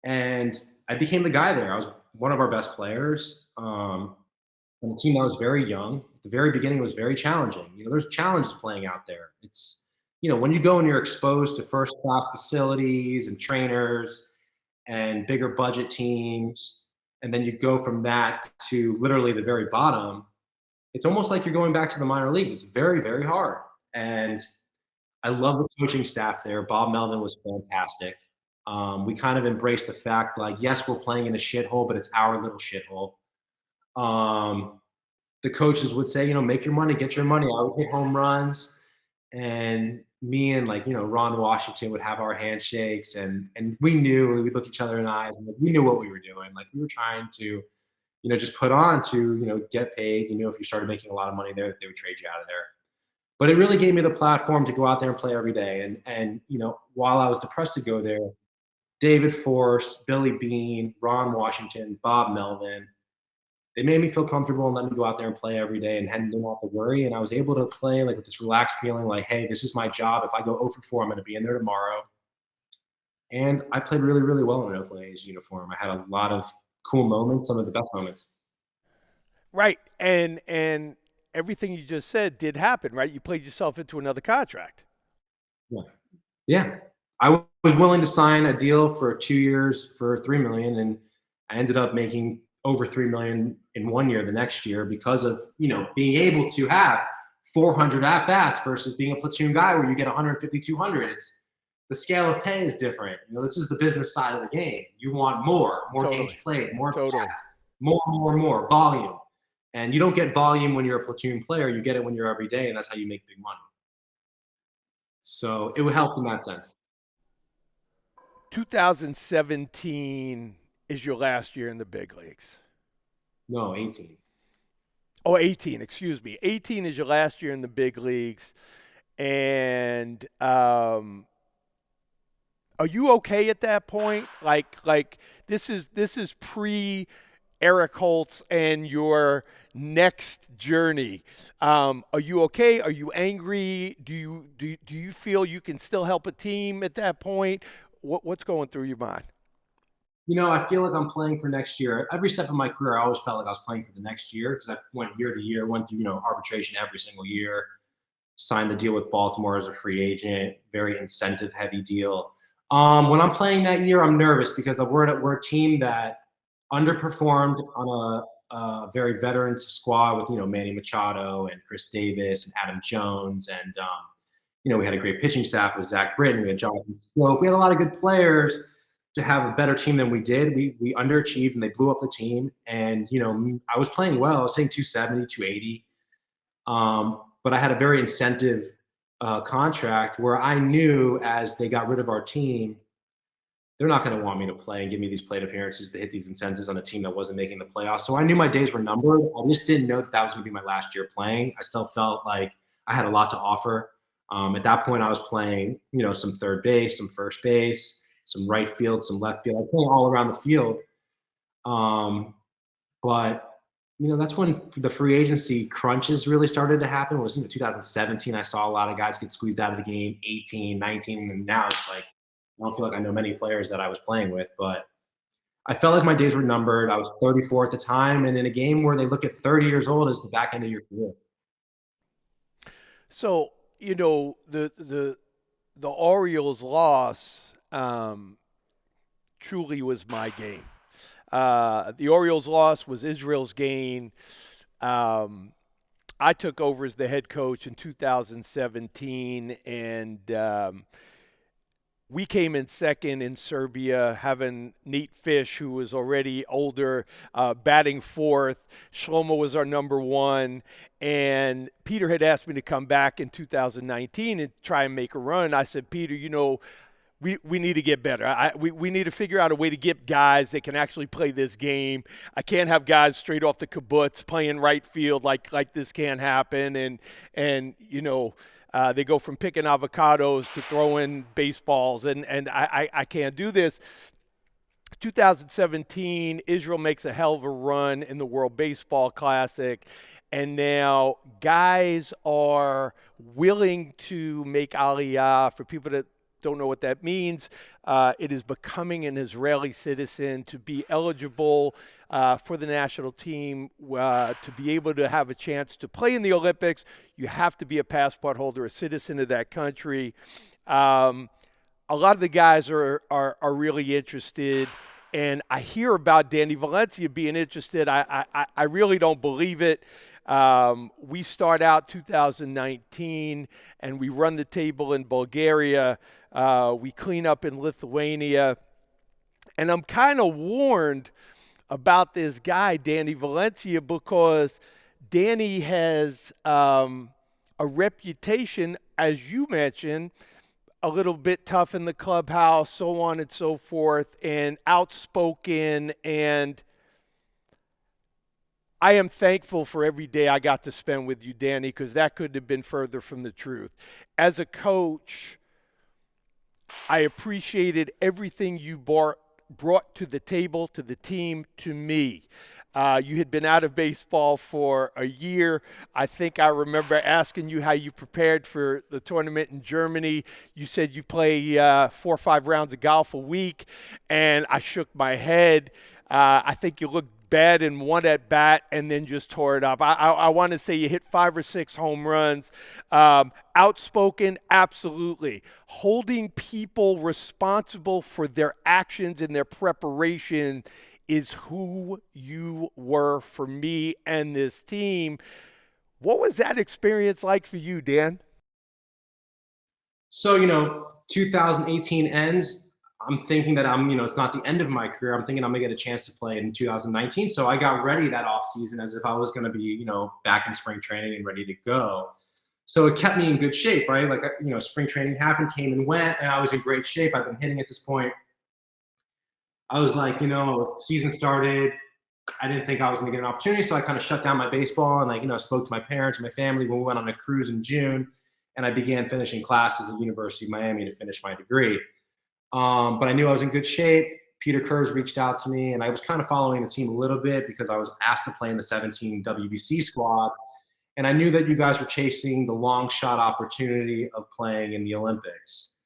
And I became the guy there. I was one of our best players on a team that was very young. At the very beginning, it was very challenging. There's challenges playing out there. It's, when you go and you're exposed to first-class facilities and trainers and bigger budget teams, and then you go from that to literally the very bottom, it's almost like you're going back to the minor leagues. It's very, very hard. And I love the coaching staff there. Bob Melvin was fantastic. We kind of embraced the fact, like, yes, we're playing in a shithole, but it's our little shithole. The coaches would say, make your money, get your money. I would hit home runs. And me and Ron Washington would have our handshakes, and we knew, we'd look each other in the eyes, and we knew what we were doing. Like we were trying to, just put on to, get paid. If you started making a lot of money there, that they would trade you out of there. But it really gave me the platform to go out there and play every day. And while I was depressed to go there, David Forst, Billy Bean, Ron Washington, Bob Melvin, they made me feel comfortable and let me go out there and play every day and didn't have to worry. And I was able to play with this relaxed feeling like, hey, this is my job. If I go 0 for 4, I'm going to be in there tomorrow. And I played really, really well in an Oakland A's uniform. I had a lot of cool moments, some of the best moments. Right. And everything you just said did happen, right? You played yourself into another contract. Yeah. Yeah. I was willing to sign a deal for 2 years for 3 million, and I ended up making over 3 million in 1 year the next year because of, being able to have 400 at bats versus being a platoon guy where you get 150, 200. It's the scale of pay is different. This is the business side of the game. You want more games Totally. played, more Totally. bats, more volume. And you don't get volume when you're a platoon player. You get it when you're every day, and that's how you make big money. So it would help in that sense. 2017 is your last year in the big leagues. No, 18. Oh, 18, excuse me. 18 is your last year in the big leagues. And are you okay at that point? Like this is pre Eric Holtz and your next journey. Are you okay? Are you angry? Do you feel you can still help a team at that point? What's going through your mind? I feel like I'm playing for next year. Every step of my career, I always felt like I was playing for the next year because I went year to year, went through, arbitration every single year, signed the deal with Baltimore as a free agent, very incentive heavy deal. When I'm playing that year, I'm nervous because we're a team that underperformed on a very veteran squad with, Manny Machado and Chris Davis and Adam Jones. And, we had a great pitching staff with Zach Britton. We had Jonathan Slope. We had a lot of good players to have a better team than we did. We underachieved and they blew up the team. And, I was playing well. I was hitting 270, 280. But I had a very incentive contract where I knew as they got rid of our team, they're not going to want me to play and give me these plate appearances to hit these incentives on a team that wasn't making the playoffs. So I knew my days were numbered. I just didn't know that was going to be my last year playing. I still felt like I had a lot to offer. At that point, I was playing, some third base, some first base, some right field, some left field. I was playing all around the field. But that's when the free agency crunches really started to happen. It was 2017. I saw a lot of guys get squeezed out of the game, 18, 19, and now it's like I don't feel like I know many players that I was playing with, but I felt like my days were numbered. I was 34 at the time, and in a game where they look at 30 years old as the back end of your career. So, the Orioles loss truly was my gain. The Orioles loss was Israel's gain. I took over as the head coach in 2017, and we came in second in Serbia, having Nate Fish, who was already older, batting fourth. Shlomo was our number one. And Peter had asked me to come back in 2019 and try and make a run. I said, Peter, we need to get better. We need to figure out a way to get guys that can actually play this game. I can't have guys straight off the kibbutz playing right field like this can't happen. And they go from picking avocados to throwing baseballs, and I can't do this. 2017, Israel makes a hell of a run in the World Baseball Classic, and now guys are willing to make aliyah. For people that don't know what that means, it is becoming an Israeli citizen to be eligible for the national team, to be able to have a chance to play in the Olympics. You have to be a passport holder, a citizen of that country. A lot of the guys are really interested, and I hear about Danny Valencia being interested. I really don't believe it. We start out 2019, and we run the table in Bulgaria. We clean up in Lithuania. And I'm kind of warned about this guy, Danny Valencia, because Danny has a reputation, as you mentioned, a little bit tough in the clubhouse, so on and so forth, and outspoken. And I am thankful for every day I got to spend with you, Danny, because that couldn't have been further from the truth. As a coach, I appreciated everything you brought to the table, to the team, to me. You had been out of baseball for a year. I think I remember asking you how you prepared for the tournament in Germany. You said you play 4 or 5 rounds of golf a week, and I shook my head. I think you looked bad in one at bat and then just tore it up. I want to say you hit 5 or 6 home runs. Outspoken, absolutely. Holding people responsible for their actions and their preparation is who you were for me and this team. What was that experience like for you, Dan? So, 2018 ends. I'm thinking that it's not the end of my career. I'm thinking I'm gonna get a chance to play in 2019. So I got ready that off season as if I was gonna be, back in spring training and ready to go. So it kept me in good shape, right? Like, spring training happened, came and went, and I was in great shape. I've been hitting at this point. I was like, season started. I didn't think I was going to get an opportunity, so I kind of shut down my baseball and spoke to my parents and my family when we went on a cruise in June, and I began finishing classes at the University of Miami to finish my degree. But I knew I was in good shape. Peter Kurz reached out to me, and I was kind of following the team a little bit because I was asked to play in the 17 WBC squad, and I knew that you guys were chasing the long shot opportunity of playing in the Olympics,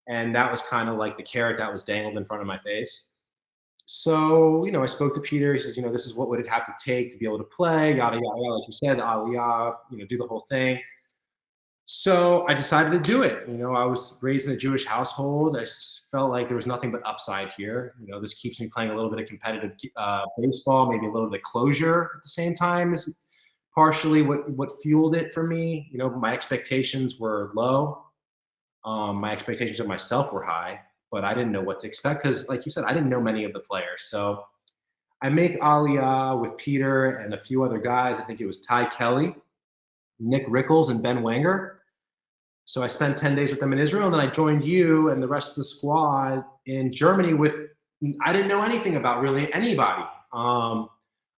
and that was kind of like the carrot that was dangled in front of my face. So, I spoke to Peter. He says, this is what would it have to take to be able to play, yada, yada, yada. Like you said, aliyah, do the whole thing. So I decided to do it. I was raised in a Jewish household. I felt like there was nothing but upside here. This keeps me playing a little bit of competitive baseball, maybe a little bit of closure at the same time is partially what fueled it for me. My expectations were low. My expectations of myself were high, but I didn't know what to expect because, like you said, I didn't know many of the players. So I make Aliyah with Peter and a few other guys. I think it was Ty Kelly, Nick Rickles, and Ben Wenger. So I spent 10 days with them in Israel, and then I joined you and the rest of the squad in Germany I didn't know anything about really anybody. I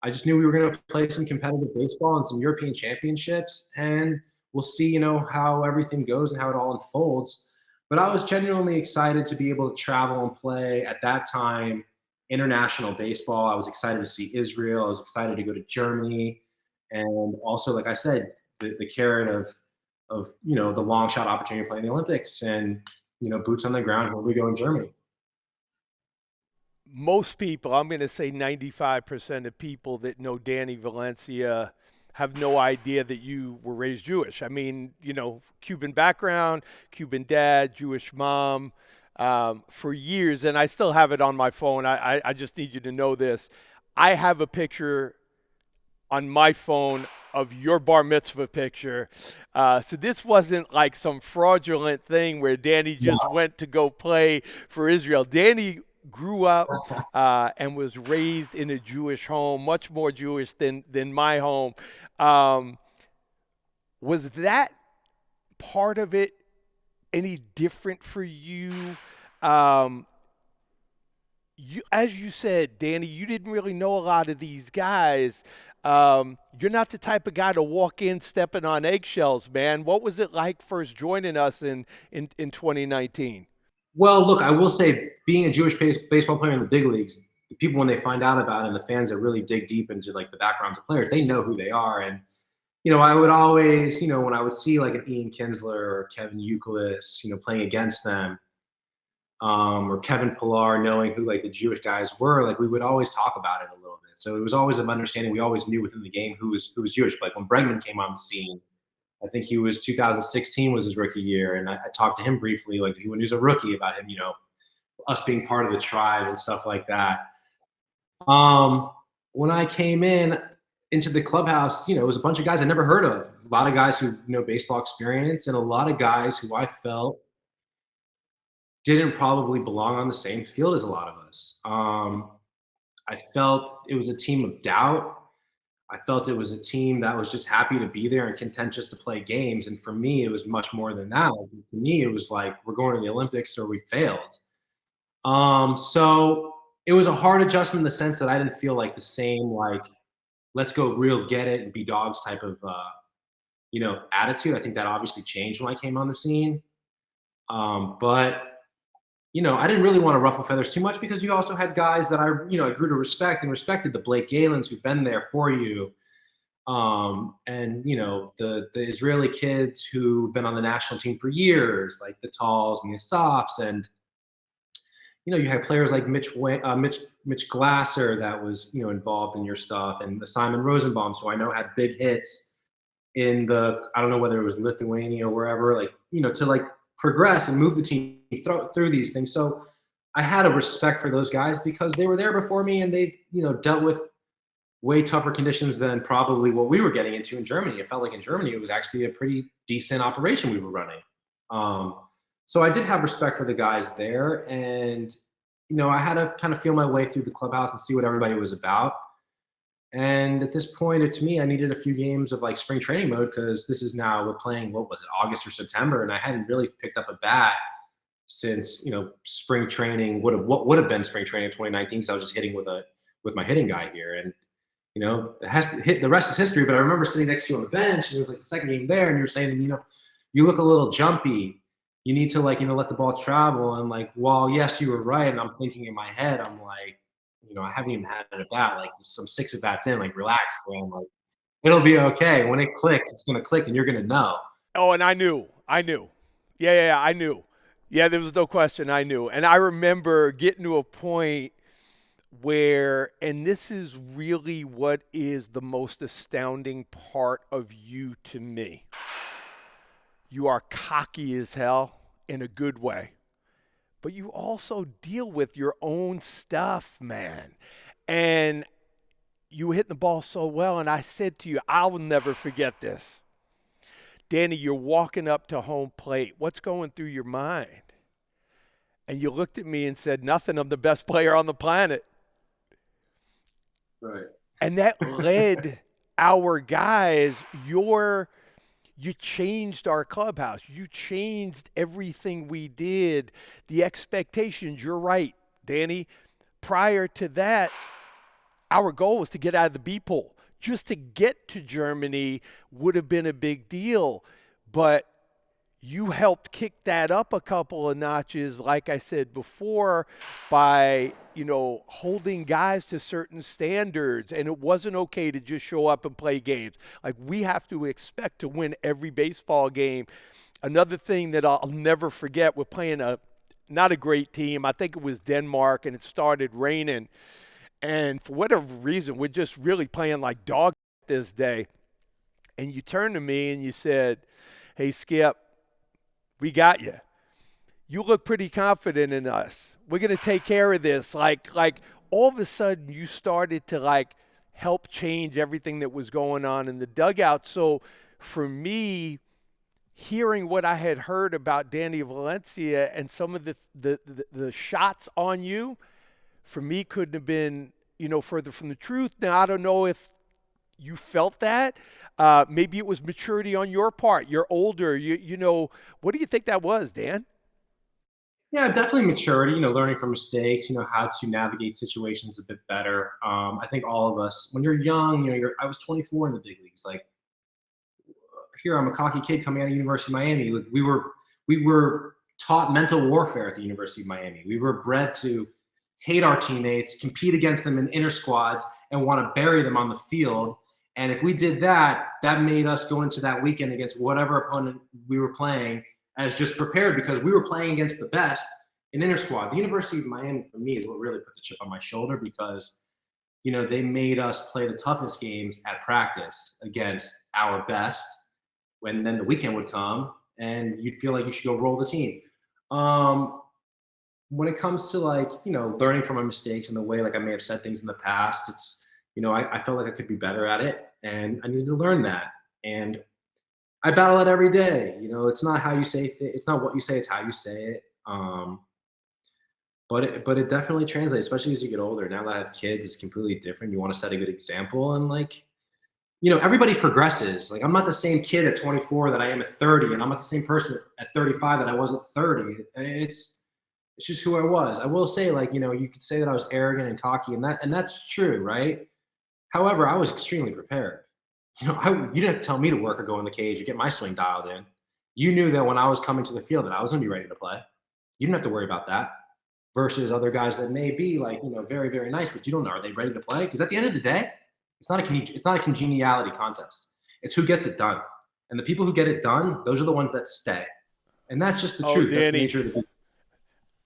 just knew we were going to play some competitive baseball and some European championships, and we'll see, how everything goes and how it all unfolds. But I was genuinely excited to be able to travel and play at that time international baseball. I was excited to see Israel. I was excited to go to Germany, and also, like I said, the carrot of the long shot opportunity to play in the Olympics, and boots on the ground. Here we go in Germany. Most people, I'm going to say 95% of people that know Danny Valencia have no idea that you were raised Jewish. I mean, Cuban background, Cuban dad, Jewish mom, for years, and I still have it on my phone. I just need you to know this. I have a picture on my phone of your bar mitzvah picture. So this wasn't like some fraudulent thing where Danny just went to go play for Israel. Danny grew up and was raised in a Jewish home, much more Jewish than my home. Was that part of it any different for you? As you said, Danny, you didn't really know a lot of these guys. You're not the type of guy to walk in stepping on eggshells, man. What was it like first joining us in 2019? Well, look, I will say, being a Jewish baseball player in the big leagues, the people, when they find out about it, and the fans that really dig deep into like the backgrounds of players, they know who they are. And I would always, when I would see like an Ian Kinsler or Kevin Youkilis, playing against them, or Kevin Pillar, knowing who like the Jewish guys were, like we would always talk about it a little bit. So it was always an understanding. We always knew within the game who was Jewish. Like when Bregman came on the scene, I think he was 2016 was his rookie year, and I talked to him briefly, like when he was a rookie, about him, us being part of the tribe and stuff like that. When I came into the clubhouse, it was a bunch of guys I never heard of. A lot of guys who baseball experience, and a lot of guys who I felt didn't probably belong on the same field as a lot of us. I felt it was a team of doubt. I felt it was a team that was just happy to be there and content just to play games. And for me, it was much more than that. For me, it was like, we're going to the Olympics or we failed. So it was a hard adjustment in the sense that I didn't feel like the same, like, let's go real get it and be dogs type of, attitude. I think that obviously changed when I came on the scene. But I didn't really want to ruffle feathers too much because you also had guys that I grew to respect and respected, the Blake Galens who've been there for you. And the Israeli kids who've been on the national team for years, like the Talls and the Asafs, and you had players like Mitch Glasser that was involved in your stuff, and the Simon Rosenbaum, who I know had big hits in I don't know whether it was Lithuania or wherever, to progress and move the team through these things. So I had a respect for those guys because they were there before me, and they've dealt with way tougher conditions than probably what we were getting into in Germany. It felt like in Germany, it was actually a pretty decent operation we were running. So I did have respect for the guys there. And, I had to kind of feel my way through the clubhouse and see what everybody was about. And at this point, to me, I needed a few games of spring training mode because we're playing, what was it, August or September. And I hadn't really picked up a bat since, spring training what would have been spring training in 2019. Because I was just hitting with my hitting guy here. And, it has to hit, the rest is history. But I remember sitting next to you on the bench, and it was the second game there, and you were saying, you look a little jumpy. You need to let the ball travel. And while yes, you were right, and I'm thinking in my head, I'm like, I haven't even had a bat, some 6 at bats in, relax, man. It'll be okay. When it clicks, it's gonna click, and you're gonna know. Oh, and I knew. Yeah, I knew. Yeah, there was no question. I knew, and I remember getting to a point where, and this is really what is the most astounding part of you to me. You are cocky as hell in a good way, but you also deal with your own stuff, man. And you were hitting the ball so well, and I said to you, I will never forget this. Danny, you're walking up to home plate. What's going through your mind? And you looked at me and said, nothing, I'm the best player on the planet. Right. And that led our guys, you changed our clubhouse. You changed everything we did, the expectations. You're right, Danny. Prior to that, our goal was to get out of the B pool. Just to get to Germany would have been a big deal. But you helped kick that up a couple of notches, like I said before, by, holding guys to certain standards. And it wasn't okay to just show up and play games. We have to expect to win every baseball game. Another thing that I'll never forget, we're playing not a great team. I think it was Denmark, and it started raining. And for whatever reason, we're just really playing like dog this day. And you turned to me and you said, hey, Skip, we got you. You look pretty confident in us. We're going to take care of this. All of a sudden you started to help change everything that was going on in the dugout. So for me, hearing what I had heard about Danny Valencia and some of the shots on you, for me, couldn't have been, further from the truth. Now, I don't know if you felt that. Maybe it was maturity on your part. You're older. What do you think that was, Dan? Yeah, definitely maturity, learning from mistakes, how to navigate situations a bit better. I think all of us, when you're young, I was 24 in the big leagues. Here, I'm a cocky kid coming out of University of Miami. We were taught mental warfare at the University of Miami. We were bred to hate our teammates, compete against them in inter squads, and want to bury them on the field. And if we did that, that made us go into that weekend against whatever opponent we were playing as just prepared, because we were playing against the best in inter squad. The University of Miami, for me, is what really put the chip on my shoulder, because they made us play the toughest games at practice against our best, when then the weekend would come and you'd feel like you should go roll the team. When it comes to learning from my mistakes and the way I may have said things in the past, it's I felt like I could be better at it, and I needed to learn that. And I battle it every day. It's not how you say it's not what you say, it's how you say it. But it definitely translates, especially as you get older. Now that I have kids, it's completely different. You want to set a good example, and everybody progresses. I'm not the same kid at 24 that I am at 30, and I'm not the same person at 35 that I was at 30. It's just who I was. I will say, you could say that I was arrogant and cocky, and that's true, right? However, I was extremely prepared. You didn't have to tell me to work or go in the cage or get my swing dialed in. You knew that when I was coming to the field that I was going to be ready to play. You didn't have to worry about that. versus other guys that may be like, very, very nice, but you don't know, are they ready to play? Because at the end of the day, it's not a congeniality contest. It's who gets it done. And the people who get it done, those are the ones that stay. And that's just the Oh, truth. That's the Danny. nature of the business.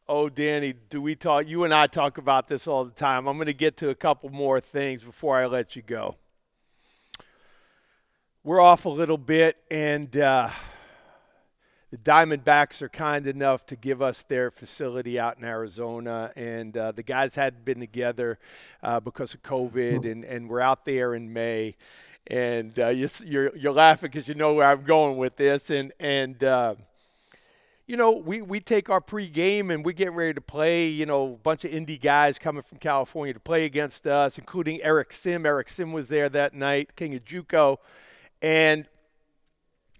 Oh, Danny, do we talk? You and I talk about this all the time. I'm going to get to a couple more things before I let you go. We're off a little bit, and the Diamondbacks are kind enough to give us their facility out in Arizona, and the guys hadn't been together because of COVID, and we're out there in May. And you're laughing because you know where I'm going with this, and we take our pregame and we get ready to play. A bunch of indie guys coming from California to play against us, including Eric Sim. Eric Sim was there that night, King of JUCO. And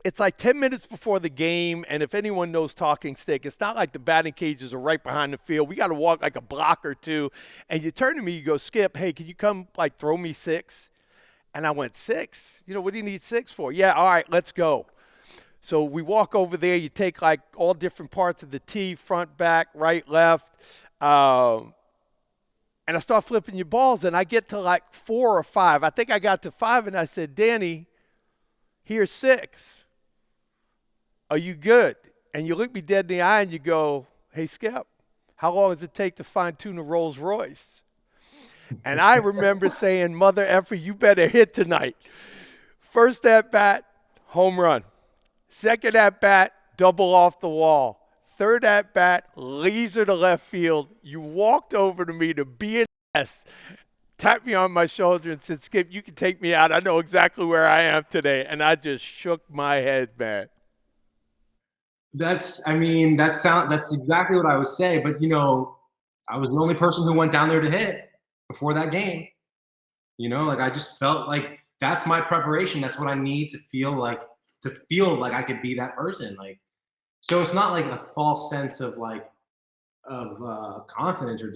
it's like 10 minutes before the game, and if anyone knows Talking Stick, it's not like the batting cages are right behind the field. We got to walk like a block or two. And you turn to me, you go, Skip, hey, can you come, throw me 6? And I went, 6? What do you need 6 for? Yeah, all right, let's go. So we walk over there. You take, all different parts of the tee, front, back, right, left. And I start flipping your balls, and I get to, 4 or 5. I think I got to 5, and I said, Danny, here's 6. Are you good? And you look me dead in the eye and you go, hey, Skip, how long does it take to fine-tune a Rolls Royce? And I remember saying, mother effer, you better hit tonight. First at bat, home run. Second at bat, double off the wall. Third at bat, laser to left field. You walked over to me to BS, tapped me on my shoulder and said, Skip, you can take me out. I know exactly where I am today. And I just shook my head, man. That's exactly what I would say. But, I was the only person who went down there to hit before that game. I just felt like that's my preparation. That's what I need to feel like I could be that person. So it's not like a false sense of confidence or,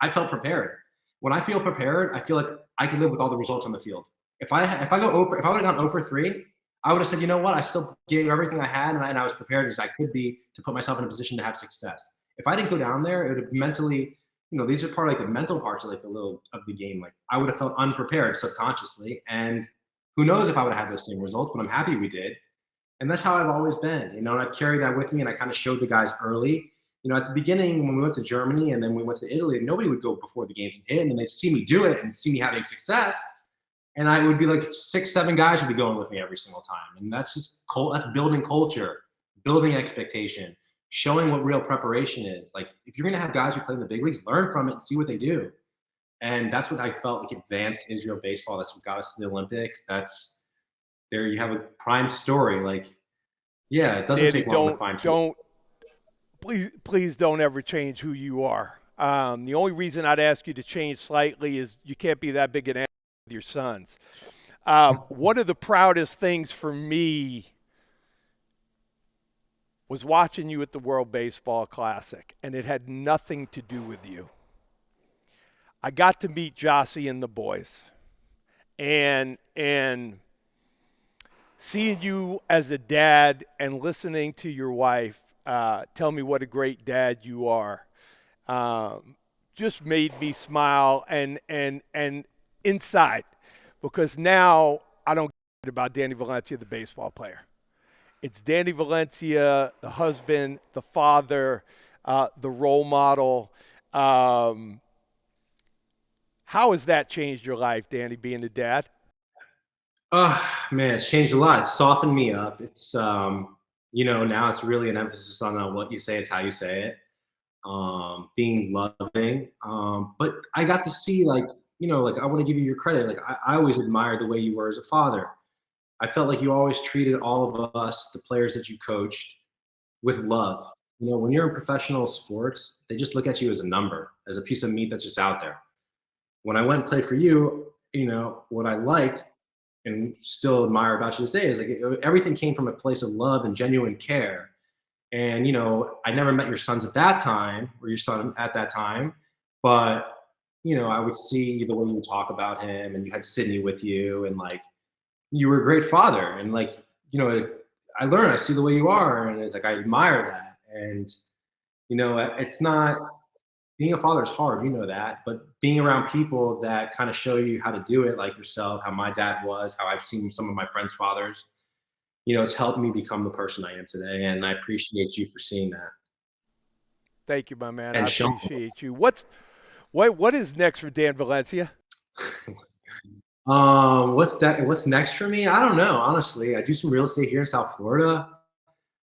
I felt prepared. When I feel prepared, I feel like I can live with all the results on the field. If I would have gone 0 for 3, I would have said, you know what, I still gave everything I had, and I was prepared as I could be to put myself in a position to have success. If I didn't go down there, it would have mentally, these are part of the mental parts of the game. I would have felt unprepared subconsciously, and who knows if I would have had those same results, but I'm happy we did. And that's how I've always been, and I've carried that with me, and I kind of showed the guys early. At the beginning when we went to Germany and then we went to Italy, nobody would go before the games and hit, and they'd see me do it and see me having success. And I would be 6, 7 guys would be going with me every single time. And that's just that's building culture, building expectation, showing what real preparation is. If you're going to have guys who play in the big leagues, learn from it and see what they do. And that's what I felt advanced Israel baseball. That's what got us to the Olympics. There you have a prime story. It doesn't Danny, take long to find. Please don't ever change who you are. The only reason I'd ask you to change slightly is you can't be that big an with your sons. One of the proudest things for me was watching you at the World Baseball Classic, and it had nothing to do with you. I got to meet Jossie and the boys, and seeing you as a dad and listening to your wife tell me what a great dad you are just made me smile and inside, because now I don't care about Danny Valencia, the baseball player. It's Danny Valencia, the husband, the father, the role model. How has that changed your life, Danny, being a dad? Man, it's changed a lot. It's softened me up. It's, now it's really an emphasis on what you say. It's how you say it. Being loving. But I got to see I want to give you your credit. I always admired the way you were as a father. I felt like you always treated all of us, the players that you coached, with love. When you're in professional sports, they just look at you as a number, as a piece of meat that's just out there. When I went and played for you, what I liked and still admire about you to say is everything came from a place of love and genuine care. And, I never met your sons at that time, or your son at that time, but, I would see the way you talk about him, and you had Sydney with you, and you were a great father. And I see the way you are, and it's I admire that. And, it's not, being a father is hard, you know that, but being around people that kind of show you how to do it, like yourself, how my dad was, how I've seen some of my friends' fathers, it's helped me become the person I am today. And I appreciate you for seeing that Thank you, my man. I and showing. appreciate you. What is next for Dan Valencia? What's next for me? I don't know. Honestly, I do some real estate here in South Florida.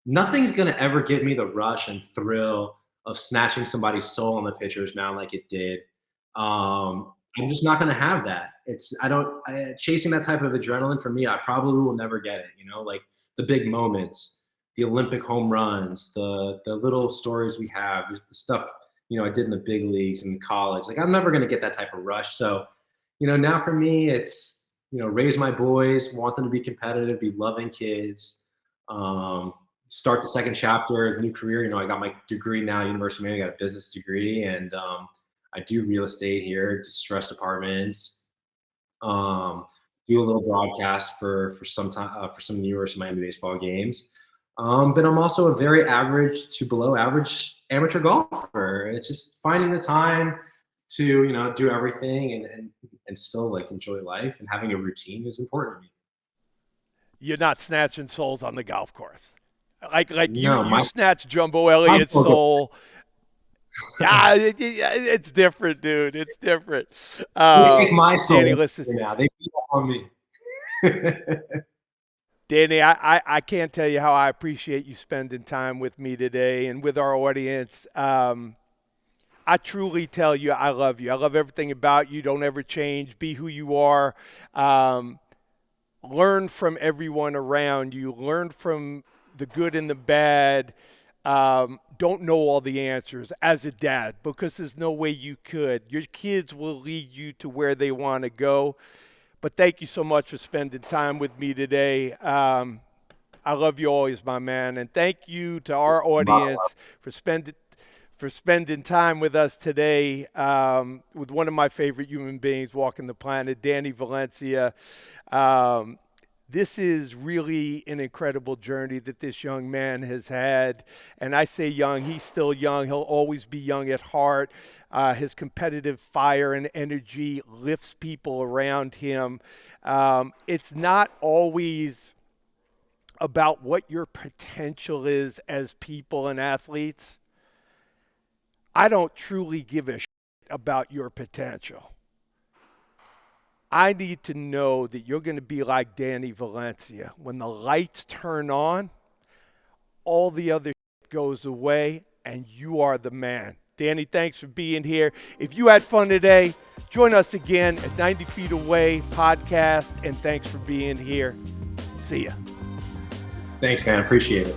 Nothing's gonna ever give me the rush and thrill of snatching somebody's soul on the pitcher's mound like it did. I'm just not gonna have that. Chasing that type of adrenaline for me. I probably will never get it. Like the big moments, the Olympic home runs, the little stories we have, the stuff I did in the big leagues and college. Like I'm never gonna get that type of rush. So, now for me, it's raise my boys, want them to be competitive, be loving kids. Start the second chapter of a new career. I got my degree now, University of Miami, got a business degree, and I do real estate here, distressed apartments. Do a little broadcast for some time for some University of Miami baseball games. But I'm also a very average to below average amateur golfer. It's just finding the time to do everything and still like enjoy life, and having a routine is important to me. You're not snatching souls on the golf course. Like No, you snatch Jumbo Elliott's soul. Yeah, it's different, dude. It's different. They take my soul Danny, listen. now. They beat up on me. Danny, I can't tell you how I appreciate you spending time with me today and with our audience. I truly tell you I love you. I love everything about you. Don't ever change. Be who you are. Learn from everyone around you. Learn from the good and the bad. Don't know all the answers as a dad, because there's no way you could. Your kids will lead you to where they want to go. But thank you so much for spending time with me today. I love you always, my man. And thank you to our audience for spending time with us today with one of my favorite human beings walking the planet, Danny Valencia. This is really an incredible journey that this young man has had. And I say young, he's still young. He'll always be young at heart. His competitive fire and energy lifts people around him. It's not always about what your potential is as people and athletes. I don't truly give a shit about your potential. I need to know that you're going to be like Danny Valencia. When the lights turn on, all the other shit goes away, and you are the man. Danny, thanks for being here. If you had fun today, join us again at 90 Feet Away podcast, and thanks for being here. See ya. Thanks, man. Appreciate it.